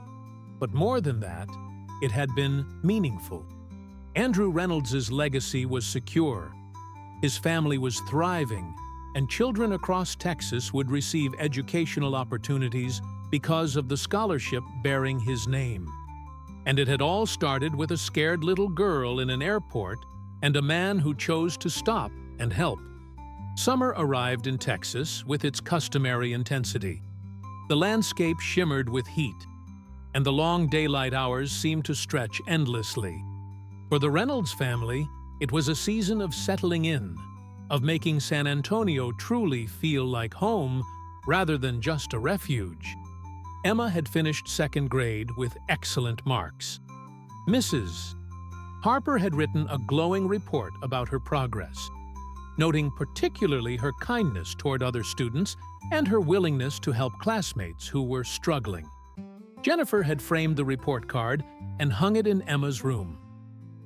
but more than that, it had been meaningful. Andrew Reynolds's legacy was secure. His family was thriving, and children across Texas would receive educational opportunities because of the scholarship bearing his name. And it had all started with a scared little girl in an airport and a man who chose to stop and help. Summer arrived in Texas with its customary intensity. The landscape shimmered with heat, and the long daylight hours seemed to stretch endlessly. For the Reynolds family, it was a season of settling in, of making San Antonio truly feel like home rather than just a refuge. Emma had finished second grade with excellent marks. Mrs. Harper had written a glowing report about her progress, noting particularly her kindness toward other students and her willingness to help classmates who were struggling. Jennifer had framed the report card and hung it in Emma's room,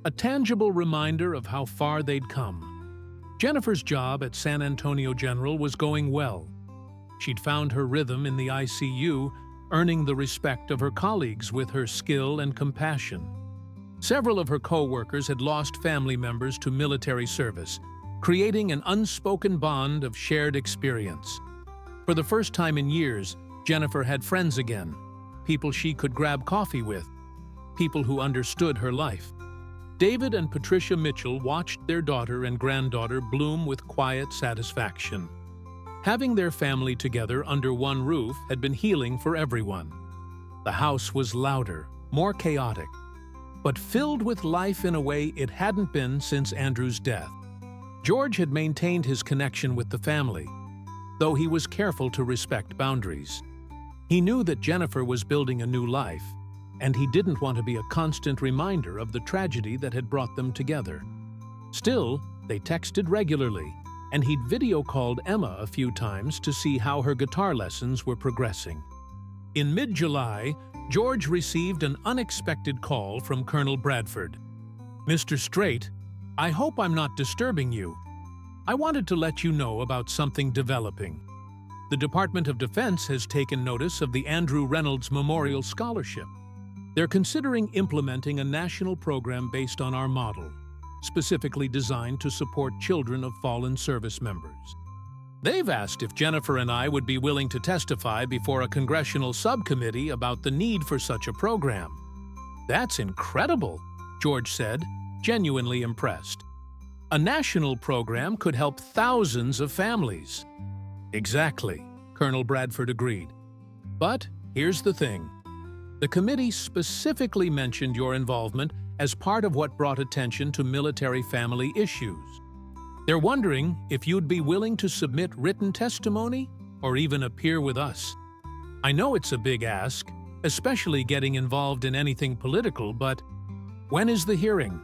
a tangible reminder of how far they'd come. Jennifer's job at San Antonio General was going well. She'd found her rhythm in the ICU, earning the respect of her colleagues with her skill and compassion. Several of her co-workers had lost family members to military service, creating an unspoken bond of shared experience. For the first time in years, Jennifer had friends again, people she could grab coffee with, people who understood her life. David and Patricia Mitchell watched their daughter and granddaughter bloom with quiet satisfaction. Having their family together under one roof had been healing for everyone. The house was louder, more chaotic, but filled with life in a way it hadn't been since Andrew's death. George had maintained his connection with the family, though he was careful to respect boundaries. He knew that Jennifer was building a new life, and he didn't want to be a constant reminder of the tragedy that had brought them together. Still, they texted regularly, and he'd video called Emma a few times to see how her guitar lessons were progressing. In mid-July, George received an unexpected call from Colonel Bradford. "Mr. Strait, I hope I'm not disturbing you. I wanted to let you know about something developing. The Department of Defense has taken notice of the Andrew Reynolds Memorial Scholarship. They're considering implementing a national program based on our model, specifically designed to support children of fallen service members. They've asked if Jennifer and I would be willing to testify before a congressional subcommittee about the need for such a program." "That's incredible," George said, genuinely impressed. "A national program could help thousands of families." "Exactly," Colonel Bradford agreed. "But here's the thing. The committee specifically mentioned your involvement as part of what brought attention to military family issues. They're wondering if you'd be willing to submit written testimony or even appear with us. I know it's a big ask, especially getting involved in anything political, but—" "When is the hearing?"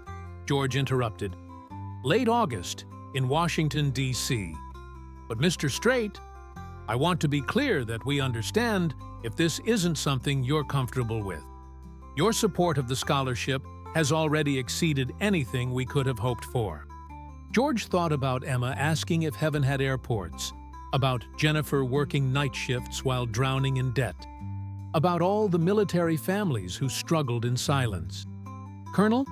George interrupted. "Late August, in Washington, D.C. But Mr. Strait, I want to be clear that we understand if this isn't something you're comfortable with. Your support of the scholarship has already exceeded anything we could have hoped for." George thought about Emma asking if heaven had airports, about Jennifer working night shifts while drowning in debt, about all the military families who struggled in silence. "Colonel,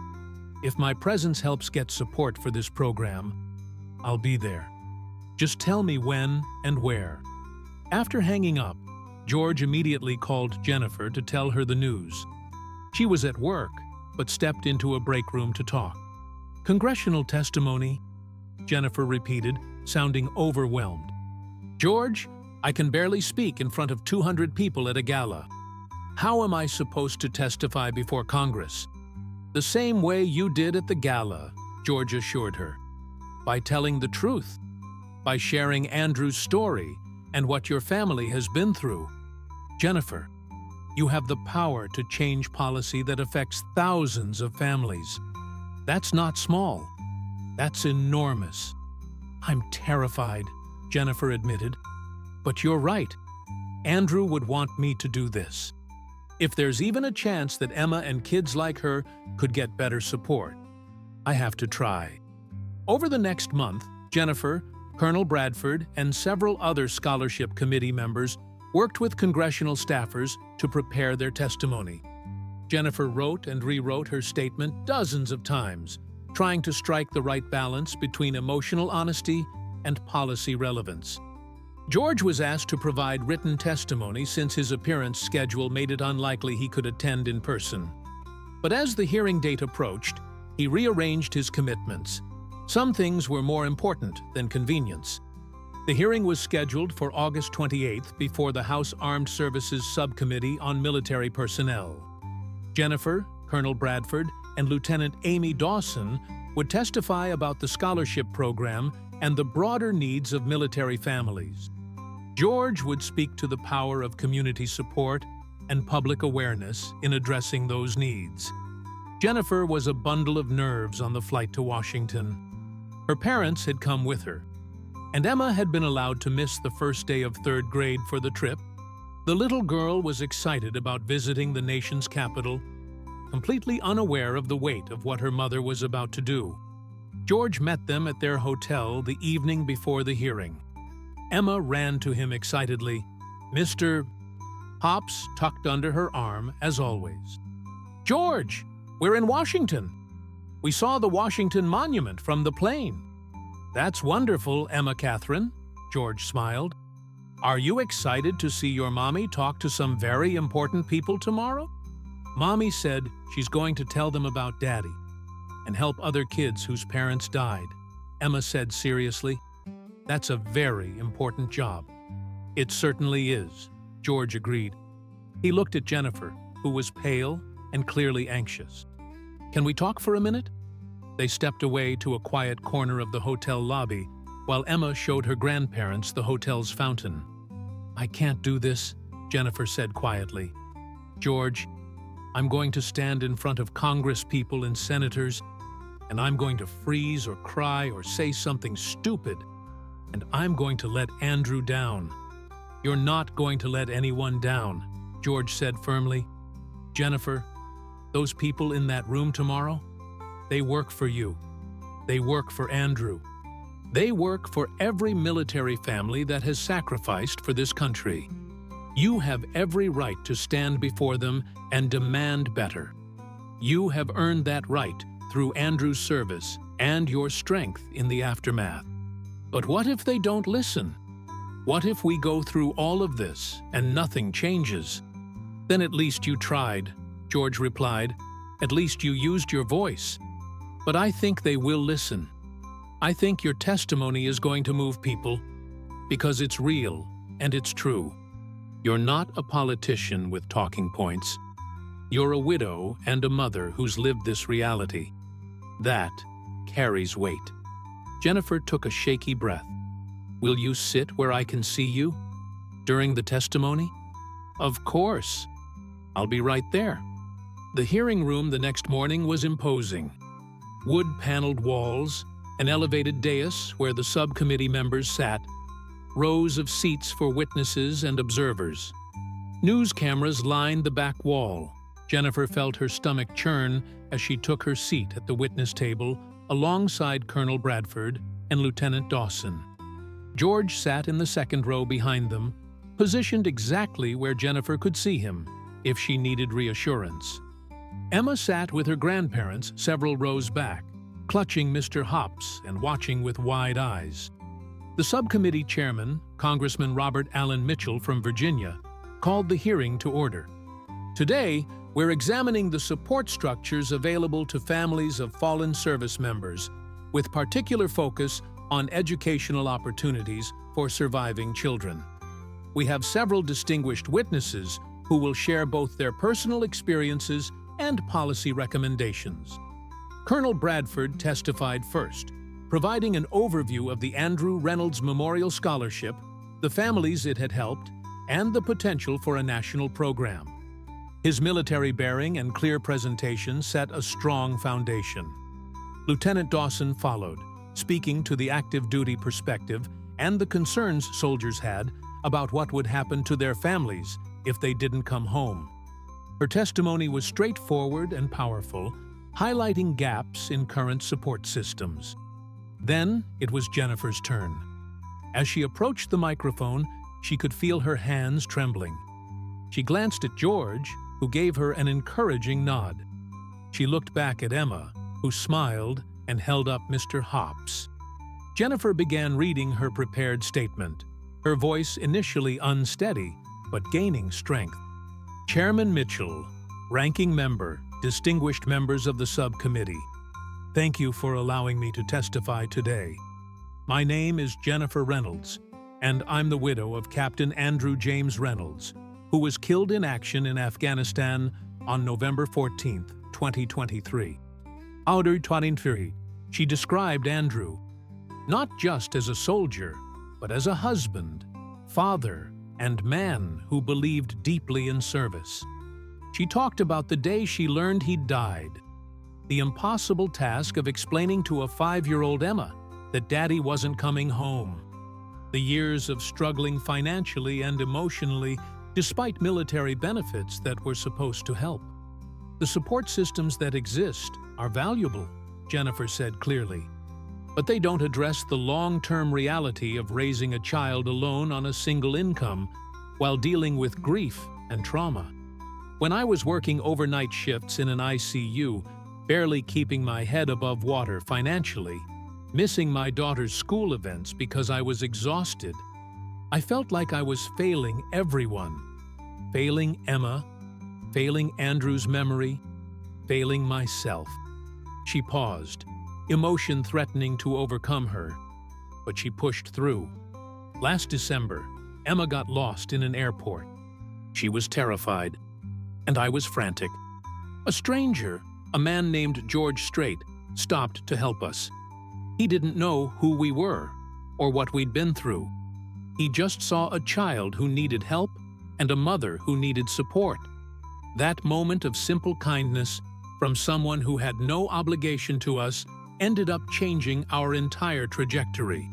if my presence helps get support for this program, I'll be there. Just tell me when and where." After hanging up, George immediately called Jennifer to tell her the news. She was at work, but stepped into a break room to talk. "Congressional testimony," Jennifer repeated, sounding overwhelmed. "George, I can barely speak in front of 200 people at a gala. How am I supposed to testify before Congress? The same way you did at the gala, George assured her. By telling the truth. By sharing Andrew's story and what your family has been through. Jennifer, you have the power to change policy that affects thousands of families. That's not small. That's enormous. I'm terrified, Jennifer admitted. But you're right. Andrew would want me to do this. If there's even a chance that Emma and kids like her could get better support, I have to try. Over the next month, Jennifer, Colonel Bradford, and several other scholarship committee members worked with congressional staffers to prepare their testimony. Jennifer wrote and rewrote her statement dozens of times, trying to strike the right balance between emotional honesty and policy relevance. George was asked to provide written testimony since his appearance schedule made it unlikely he could attend in person. But as the hearing date approached, he rearranged his commitments. Some things were more important than convenience. The hearing was scheduled for August 28th before the House Armed Services Subcommittee on Military Personnel. Jennifer, Colonel Bradford, and Lieutenant Amy Dawson would testify about the scholarship program and the broader needs of military families. George would speak to the power of community support and public awareness in addressing those needs. Jennifer was a bundle of nerves on the flight to Washington. Her parents had come with her, and Emma had been allowed to miss the first day of third grade for the trip. The little girl was excited about visiting the nation's capital, completely unaware of the weight of what her mother was about to do. George met them at their hotel the evening before the hearing. Emma ran to him excitedly, Mr. Hops tucked under her arm, as always. George, we're in Washington. We saw the Washington Monument from the plane. That's wonderful, Emma Catherine, George smiled. Are you excited to see your mommy talk to some very important people tomorrow? Mommy said she's going to tell them about Daddy and help other kids whose parents died, Emma said seriously. That's a very important job. It certainly is, George agreed. He looked at Jennifer, who was pale and clearly anxious. Can we talk for a minute? They stepped away to a quiet corner of the hotel lobby while Emma showed her grandparents the hotel's fountain. I can't do this, Jennifer said quietly. George, I'm going to stand in front of Congress people and senators, and I'm going to freeze or cry or say something stupid, and I'm going to let Andrew down. You're not going to let anyone down, George said firmly. Jennifer, those people in that room tomorrow, they work for you. They work for Andrew. They work for every military family that has sacrificed for this country. You have every right to stand before them and demand better. You have earned that right through Andrew's service and your strength in the aftermath. But what if they don't listen? What if we go through all of this and nothing changes? Then at least you tried, George replied. At least you used your voice. But I think they will listen. I think your testimony is going to move people because it's real and it's true. You're not a politician with talking points. You're a widow and a mother who's lived this reality. That carries weight. Jennifer took a shaky breath. Will you sit where I can see you during the testimony? Of course. I'll be right there. The hearing room the next morning was imposing. Wood-paneled walls, an elevated dais where the subcommittee members sat, rows of seats for witnesses and observers. News cameras lined the back wall. Jennifer felt her stomach churn as she took her seat at the witness table alongside Colonel Bradford and Lieutenant Dawson. George sat in the second row behind them, positioned exactly where Jennifer could see him if she needed reassurance. Emma sat with her grandparents several rows back, clutching Mr. Hops and watching with wide eyes. The subcommittee chairman, Congressman Robert Allen Mitchell from Virginia, called the hearing to order. Today, we're examining the support structures available to families of fallen service members, with particular focus on educational opportunities for surviving children. We have several distinguished witnesses who will share both their personal experiences and policy recommendations. Colonel Bradford testified first, providing an overview of the Andrew Reynolds Memorial Scholarship, the families it had helped, and the potential for a national program. His military bearing and clear presentation set a strong foundation. Lieutenant Dawson followed, speaking to the active duty perspective and the concerns soldiers had about what would happen to their families if they didn't come home. Her testimony was straightforward and powerful, highlighting gaps in current support systems. Then it was Jennifer's turn. As she approached the microphone, she could feel her hands trembling. She glanced at George, who gave her an encouraging nod. She looked back at Emma, who smiled and held up Mr. Hops. Jennifer began reading her prepared statement, her voice initially unsteady, but gaining strength. Chairman Mitchell, ranking member, distinguished members of the subcommittee, thank you for allowing me to testify today. My name is Jennifer Reynolds, and I'm the widow of Captain Andrew James Reynolds, who was killed in action in Afghanistan on November 14, 2023. Ouder 23, she described Andrew, not just as a soldier, but as a husband, father, and man who believed deeply in service. She talked about the day she learned he'd died, the impossible task of explaining to a 5-year-old Emma that Daddy wasn't coming home, the years of struggling financially and emotionally despite military benefits that were supposed to help. The support systems that exist are valuable, Jennifer said clearly, but they don't address the long-term reality of raising a child alone on a single income while dealing with grief and trauma. When I was working overnight shifts in an ICU, barely keeping my head above water financially, missing my daughter's school events because I was exhausted, I felt like I was failing everyone. Failing Emma, failing Andrew's memory, failing myself. She paused, emotion threatening to overcome her, but she pushed through. Last December, Emma got lost in an airport. She was terrified, and I was frantic. A stranger, a man named George Strait, stopped to help us. He didn't know who we were or what we'd been through. He just saw a child who needed help and a mother who needed support. That moment of simple kindness from someone who had no obligation to us ended up changing our entire trajectory.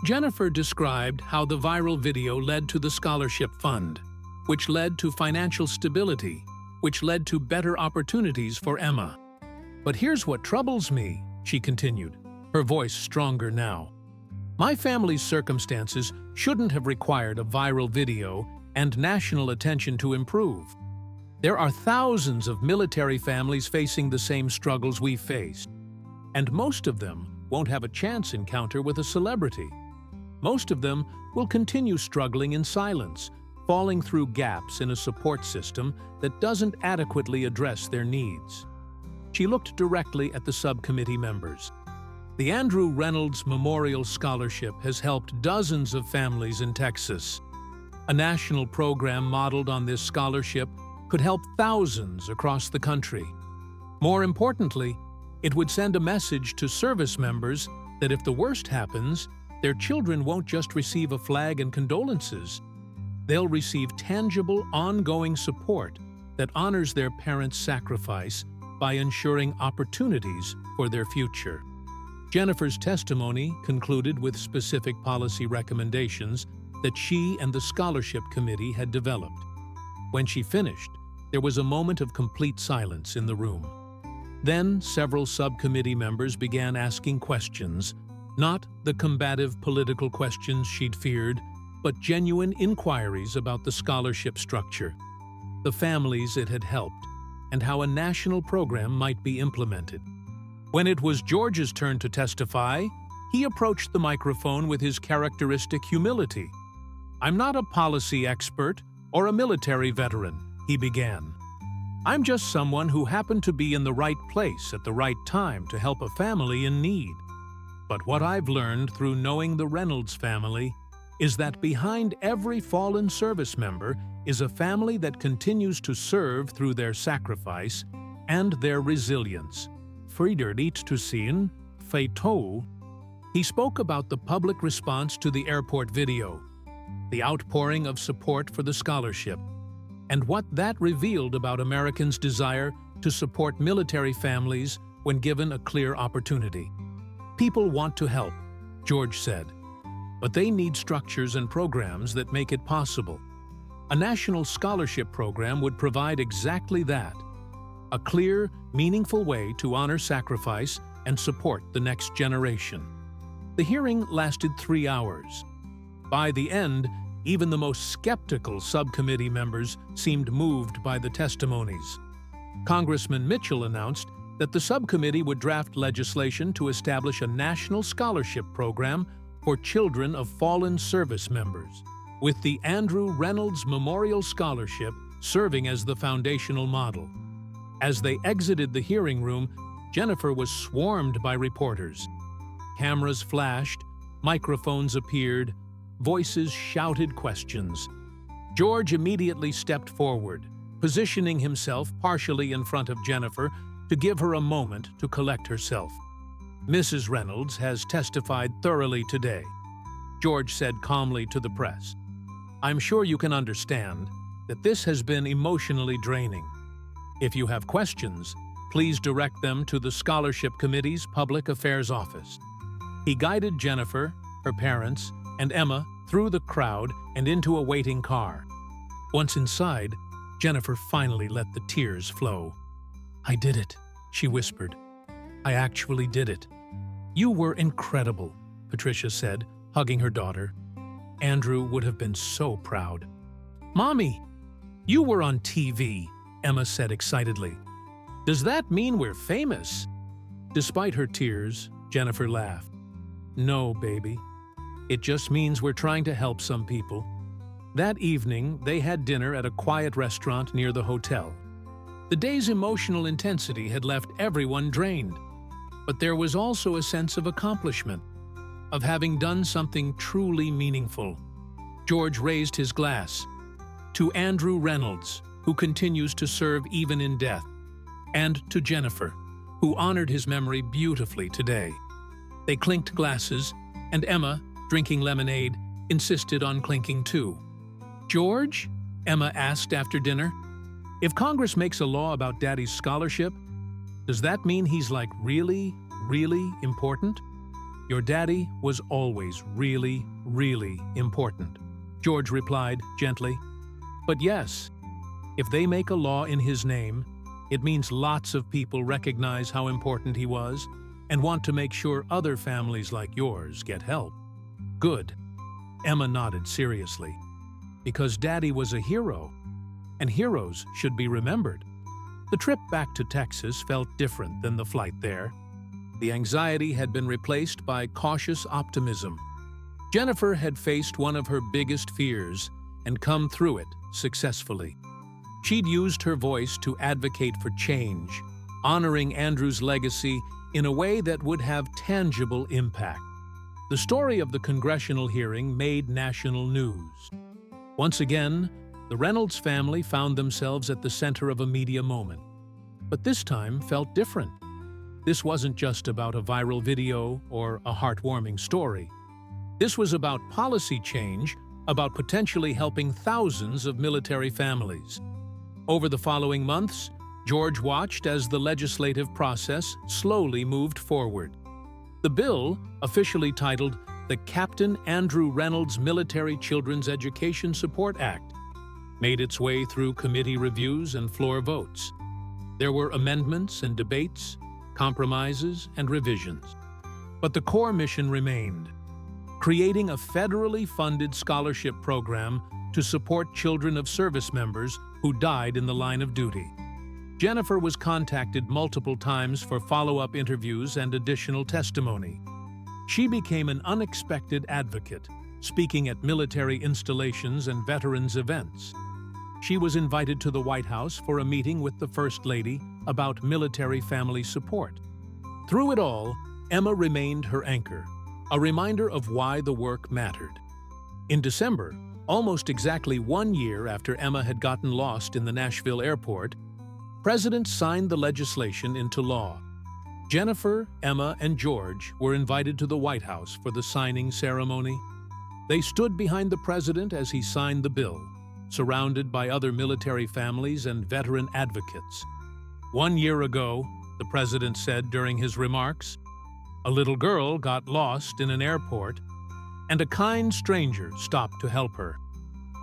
Jennifer described how the viral video led to the scholarship fund, which led to financial stability, which led to better opportunities for Emma. But here's what troubles me, she continued, her voice stronger now. My family's circumstances shouldn't have required a viral video and national attention to improve. There are thousands of military families facing the same struggles we faced, and most of them won't have a chance encounter with a celebrity. Most of them will continue struggling in silence, falling through gaps in a support system that doesn't adequately address their needs. She looked directly at the subcommittee members. The Andrew Reynolds Memorial Scholarship has helped dozens of families in Texas. A national program modeled on this scholarship could help thousands across the country. More importantly, it would send a message to service members that if the worst happens, their children won't just receive a flag and condolences. They'll receive tangible, ongoing support that honors their parents' sacrifice by ensuring opportunities for their future. Jennifer's testimony concluded with specific policy recommendations that she and the scholarship committee had developed. When she finished, there was a moment of complete silence in the room. Then several subcommittee members began asking questions, not the combative political questions she'd feared, but genuine inquiries about the scholarship structure, the families it had helped, and how a national program might be implemented. When it was George's turn to testify, he approached the microphone with his characteristic humility. "I'm not a policy expert or a military veteran," he began. "I'm just someone who happened to be in the right place at the right time to help a family in need. But what I've learned through knowing the Reynolds family is that behind every fallen service member is a family that continues to serve through their sacrifice and their resilience. Frieder nicht zu sehen, Feito. He spoke about the public response to the airport video, the outpouring of support for the scholarship, and what that revealed about Americans' desire to support military families when given a clear opportunity. People want to help, George said, but they need structures and programs that make it possible. A national scholarship program would provide exactly that, a clear, meaningful way to honor sacrifice and support the next generation. The hearing lasted 3 hours. By the end, even the most skeptical subcommittee members seemed moved by the testimonies. Congressman Mitchell announced that the subcommittee would draft legislation to establish a national scholarship program for children of fallen service members, with the Andrew Reynolds Memorial Scholarship serving as the foundational model. As they exited the hearing room, Jennifer was swarmed by reporters. Cameras flashed, microphones appeared, voices shouted questions. George immediately stepped forward, positioning himself partially in front of Jennifer to give her a moment to collect herself. "Mrs. Reynolds has testified thoroughly today," George said calmly to the press. "I'm sure you can understand that this has been emotionally draining. If you have questions, please direct them to the Scholarship Committee's Public Affairs Office." He guided Jennifer, her parents, and Emma through the crowd and into a waiting car. Once inside, Jennifer finally let the tears flow. "I did it," she whispered. "I actually did it." "You were incredible," Patricia said, hugging her daughter. Andrew would have been so proud. "Mommy, you were on TV," Emma said excitedly. "Does that mean we're famous?" Despite her tears, Jennifer laughed. "No, baby. It just means we're trying to help some people." That evening, they had dinner at a quiet restaurant near the hotel. The day's emotional intensity had left everyone drained, but there was also a sense of accomplishment, of having done something truly meaningful. George raised his glass. "To Andrew Reynolds, who continues to serve even in death, and to Jennifer, who honored his memory beautifully today." They clinked glasses, and Emma, drinking lemonade, insisted on clinking too. "George?" Emma asked after dinner. "If Congress makes a law about Daddy's scholarship, does that mean he's like really, really important?" "Your daddy was always really, really important," George replied gently. "But yes, if they make a law in his name, it means lots of people recognize how important he was and want to make sure other families like yours get help." "Good," Emma nodded seriously. "Because Daddy was a hero, and heroes should be remembered." The trip back to Texas felt different than the flight there. The anxiety had been replaced by cautious optimism. Jennifer had faced one of her biggest fears and come through it successfully. She'd used her voice to advocate for change, honoring Andrew's legacy in a way that would have tangible impact. The story of the congressional hearing made national news. Once again, the Reynolds family found themselves at the center of a media moment. But this time felt different. This wasn't just about a viral video or a heartwarming story. This was about policy change, about potentially helping thousands of military families. Over the following months, George watched as the legislative process slowly moved forward. The bill, officially titled the Captain Andrew Reynolds Military Children's Education Support Act, made its way through committee reviews and floor votes. There were amendments and debates, compromises and revisions. But the core mission remained: creating a federally funded scholarship program to support children of service members who died in the line of duty. Jennifer was contacted multiple times for follow-up interviews and additional testimony. She became an unexpected advocate, speaking at military installations and veterans events. She was invited to the White House for a meeting with the First Lady about military family support. Through it all, Emma remained her anchor, a reminder of why the work mattered. In December, almost exactly 1 year after Emma had gotten lost in the Nashville airport, President signed the legislation into law. Jennifer, Emma, and George were invited to the White House for the signing ceremony. They stood behind the president as he signed the bill, surrounded by other military families and veteran advocates. 1 year ago, the president said during his remarks, a little girl got lost in an airport, and a kind stranger stopped to help her.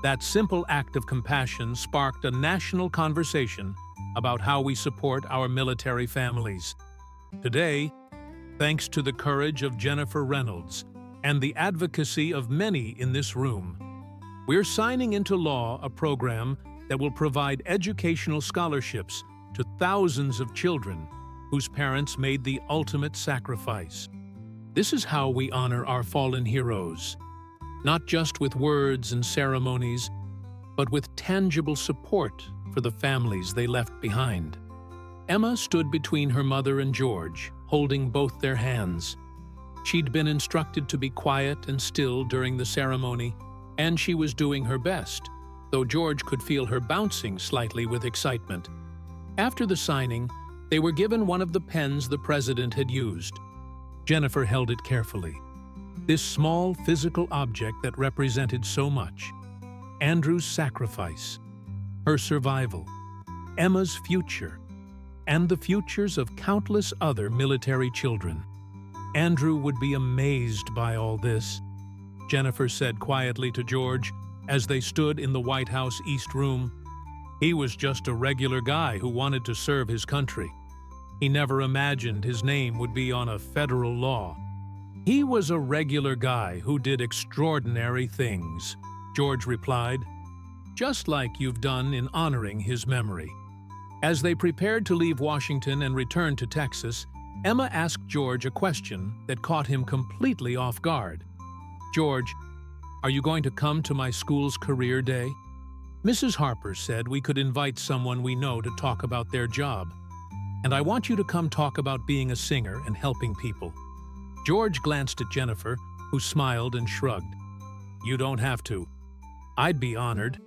That simple act of compassion sparked a national conversation about how we support our military families. Today, thanks to the courage of Jennifer Reynolds and the advocacy of many in this room, we're signing into law a program that will provide educational scholarships to thousands of children whose parents made the ultimate sacrifice. This is how we honor our fallen heroes, not just with words and ceremonies, but with tangible support for the families they left behind. Emma stood between her mother and George, holding both their hands. She'd been instructed to be quiet and still during the ceremony, and she was doing her best, though George could feel her bouncing slightly with excitement. After the signing, they were given one of the pens the president had used. Jennifer held it carefully. This small physical object that represented so much. Andrew's sacrifice, her survival, Emma's future, and the futures of countless other military children. Andrew would be amazed by all this, Jennifer said quietly to George as they stood in the White House East Room. He was just a regular guy who wanted to serve his country. He never imagined his name would be on a federal law. He was a regular guy who did extraordinary things, George replied, just like you've done in honoring his memory. As they prepared to leave Washington and return to Texas, Emma asked George a question that caught him completely off guard. George, are you going to come to my school's career day? Mrs. Harper said we could invite someone we know to talk about their job. And I want you to come talk about being a singer and helping people. George glanced at Jennifer, who smiled and shrugged. You don't have to. I'd be honored.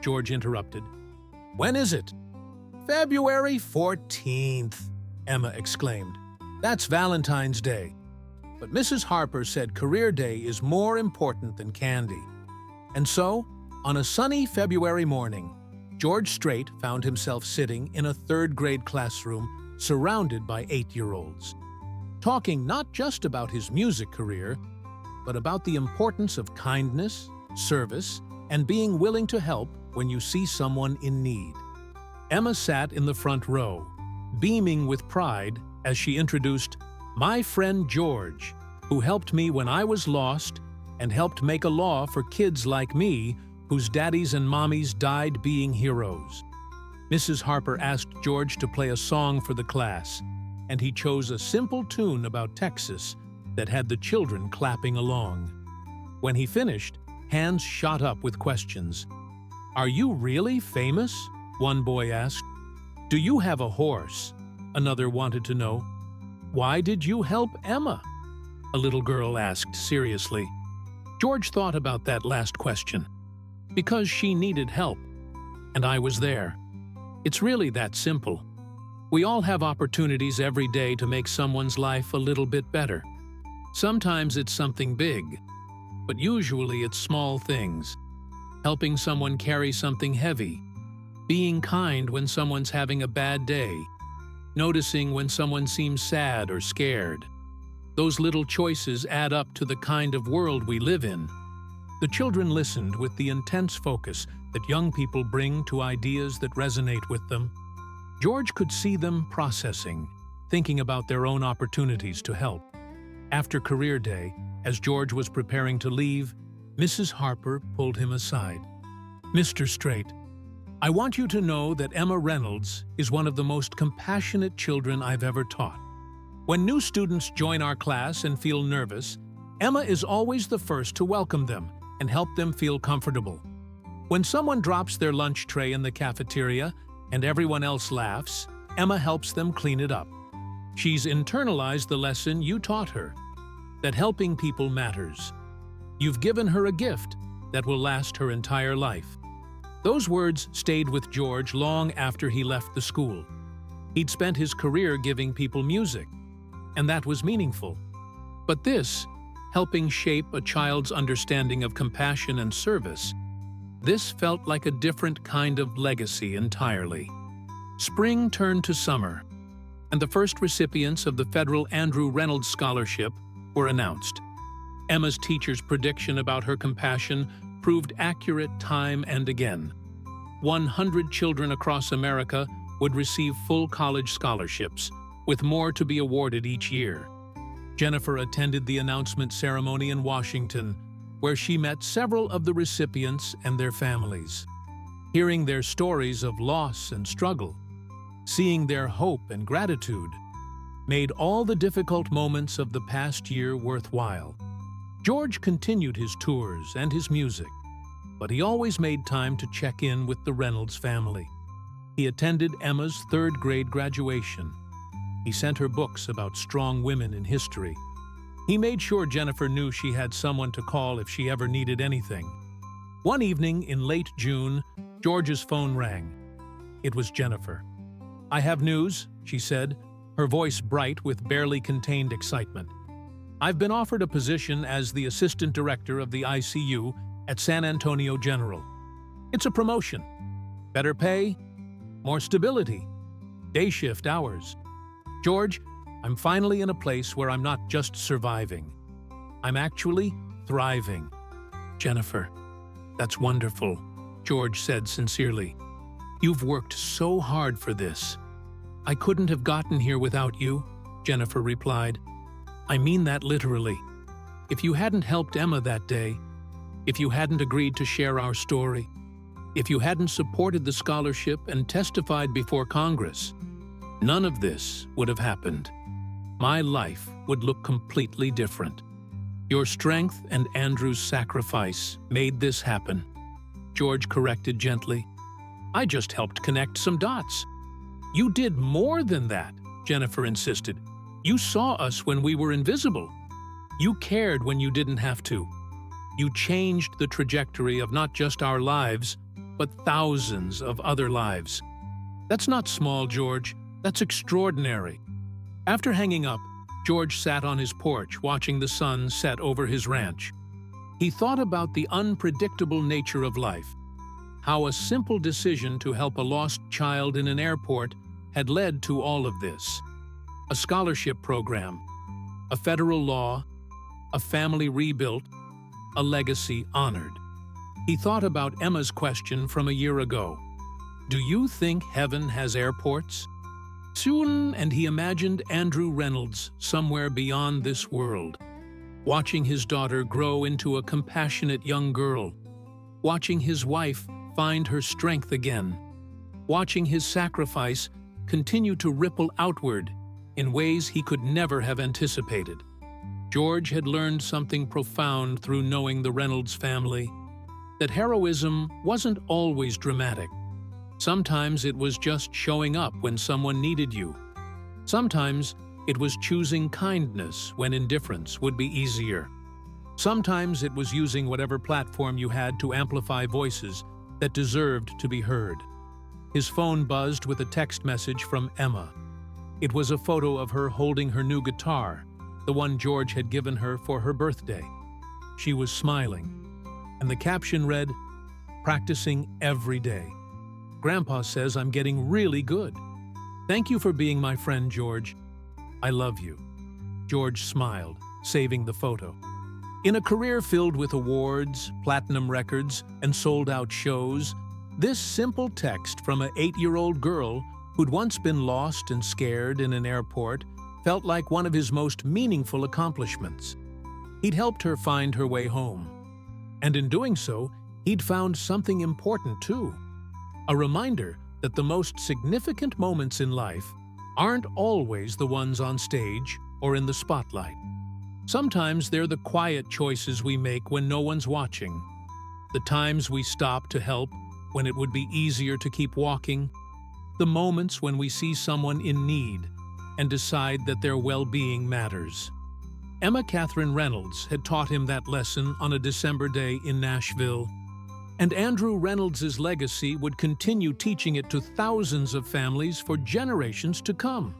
George interrupted. When is it? February 14th, Emma exclaimed. That's Valentine's Day. But Mrs. Harper said Career Day is more important than candy. And so, on a sunny February morning, George Strait found himself sitting in a third-grade classroom surrounded by 8-year-olds, talking not just about his music career, but about the importance of kindness, service, and being willing to help when you see someone in need. Emma sat in the front row, beaming with pride as she introduced my friend George, who helped me when I was lost and helped make a law for kids like me whose daddies and mommies died being heroes. Mrs. Harper asked George to play a song for the class, and he chose a simple tune about Texas that had the children clapping along. When he finished, hands shot up with questions. Are you really famous? One boy asked. Do you have a horse? Another wanted to know. Why did you help Emma? A little girl asked seriously. George thought about that last question. Because she needed help, and I was there. It's really that simple. We all have opportunities every day to make someone's life a little bit better. Sometimes it's something big, but usually it's small things. Helping someone carry something heavy, being kind when someone's having a bad day, noticing when someone seems sad or scared. Those little choices add up to the kind of world we live in. The children listened with the intense focus that young people bring to ideas that resonate with them. George could see them processing, thinking about their own opportunities to help. After Career Day, as George was preparing to leave, Mrs. Harper pulled him aside. Mr. Strait, I want you to know that Emma Reynolds is one of the most compassionate children I've ever taught. When new students join our class and feel nervous, Emma is always the first to welcome them and help them feel comfortable. When someone drops their lunch tray in the cafeteria and everyone else laughs, Emma helps them clean it up. She's internalized the lesson you taught her, that helping people matters. You've given her a gift, that will last her entire life." Those words stayed with George long after he left the school. He'd spent his career giving people music, and that was meaningful. But this, helping shape a child's understanding of compassion and service, this felt like a different kind of legacy entirely. Spring turned to summer, and the first recipients of the federal Andrew Reynolds Scholarship were announced. Emma's teacher's prediction about her compassion proved accurate time and again. 100 children across America would receive full college scholarships, with more to be awarded each year. Jennifer attended the announcement ceremony in Washington, where she met several of the recipients and their families. Hearing their stories of loss and struggle, seeing their hope and gratitude, made all the difficult moments of the past year worthwhile. George continued his tours and his music, but he always made time to check in with the Reynolds family. He attended Emma's third-grade graduation. He sent her books about strong women in history. He made sure Jennifer knew she had someone to call if she ever needed anything. One evening in late June, George's phone rang. It was Jennifer. "I have news," she said, her voice bright with barely contained excitement. "I've been offered a position as the assistant director of the ICU at San Antonio General. It's a promotion. Better pay, more stability, day shift hours. George, I'm finally in a place where I'm not just surviving. I'm actually thriving." "Jennifer, that's wonderful," George said sincerely. "You've worked so hard for this." "I couldn't have gotten here without you," Jennifer replied. "I mean that literally. If you hadn't helped Emma that day, if you hadn't agreed to share our story, if you hadn't supported the scholarship and testified before Congress, none of this would have happened. My life would look completely different. Your strength and Andrew's sacrifice made this happen," George corrected gently. "I just helped connect some dots." "You did more than that," Jennifer insisted. "You saw us when we were invisible. You cared when you didn't have to. You changed the trajectory of not just our lives, but thousands of other lives. That's not small, George. That's extraordinary." After hanging up, George sat on his porch watching the sun set over his ranch. He thought about the unpredictable nature of life, how a simple decision to help a lost child in an airport had led to all of this. A scholarship program, a federal law, a family rebuilt, a legacy honored. He thought about Emma's question from a year ago. "Do you think heaven has airports?" Soon, and he imagined Andrew Reynolds somewhere beyond this world, watching his daughter grow into a compassionate young girl, watching his wife find her strength again, watching his sacrifice continue to ripple outward in ways he could never have anticipated. George had learned something profound through knowing the Reynolds family, that heroism wasn't always dramatic. Sometimes it was just showing up when someone needed you. Sometimes it was choosing kindness when indifference would be easier. Sometimes it was using whatever platform you had to amplify voices that deserved to be heard. His phone buzzed with a text message from Emma. It was a photo of her holding her new guitar, the one George had given her for her birthday. She was smiling, and the caption read, "Practicing every day. Grandpa says I'm getting really good. Thank you for being my friend, George. I love you." George smiled, saving the photo. In a career filled with awards, platinum records, and sold-out shows, this simple text from an 8-year-old girl who'd once been lost and scared in an airport felt like one of his most meaningful accomplishments. He'd helped her find her way home. And in doing so, he'd found something important too. A reminder that the most significant moments in life aren't always the ones on stage or in the spotlight. Sometimes they're the quiet choices we make when no one's watching, the times we stop to help when it would be easier to keep walking, the moments when we see someone in need and decide that their well-being matters. Emma Catherine Reynolds had taught him that lesson on a December day in Nashville, and Andrew Reynolds's legacy would continue teaching it to thousands of families for generations to come.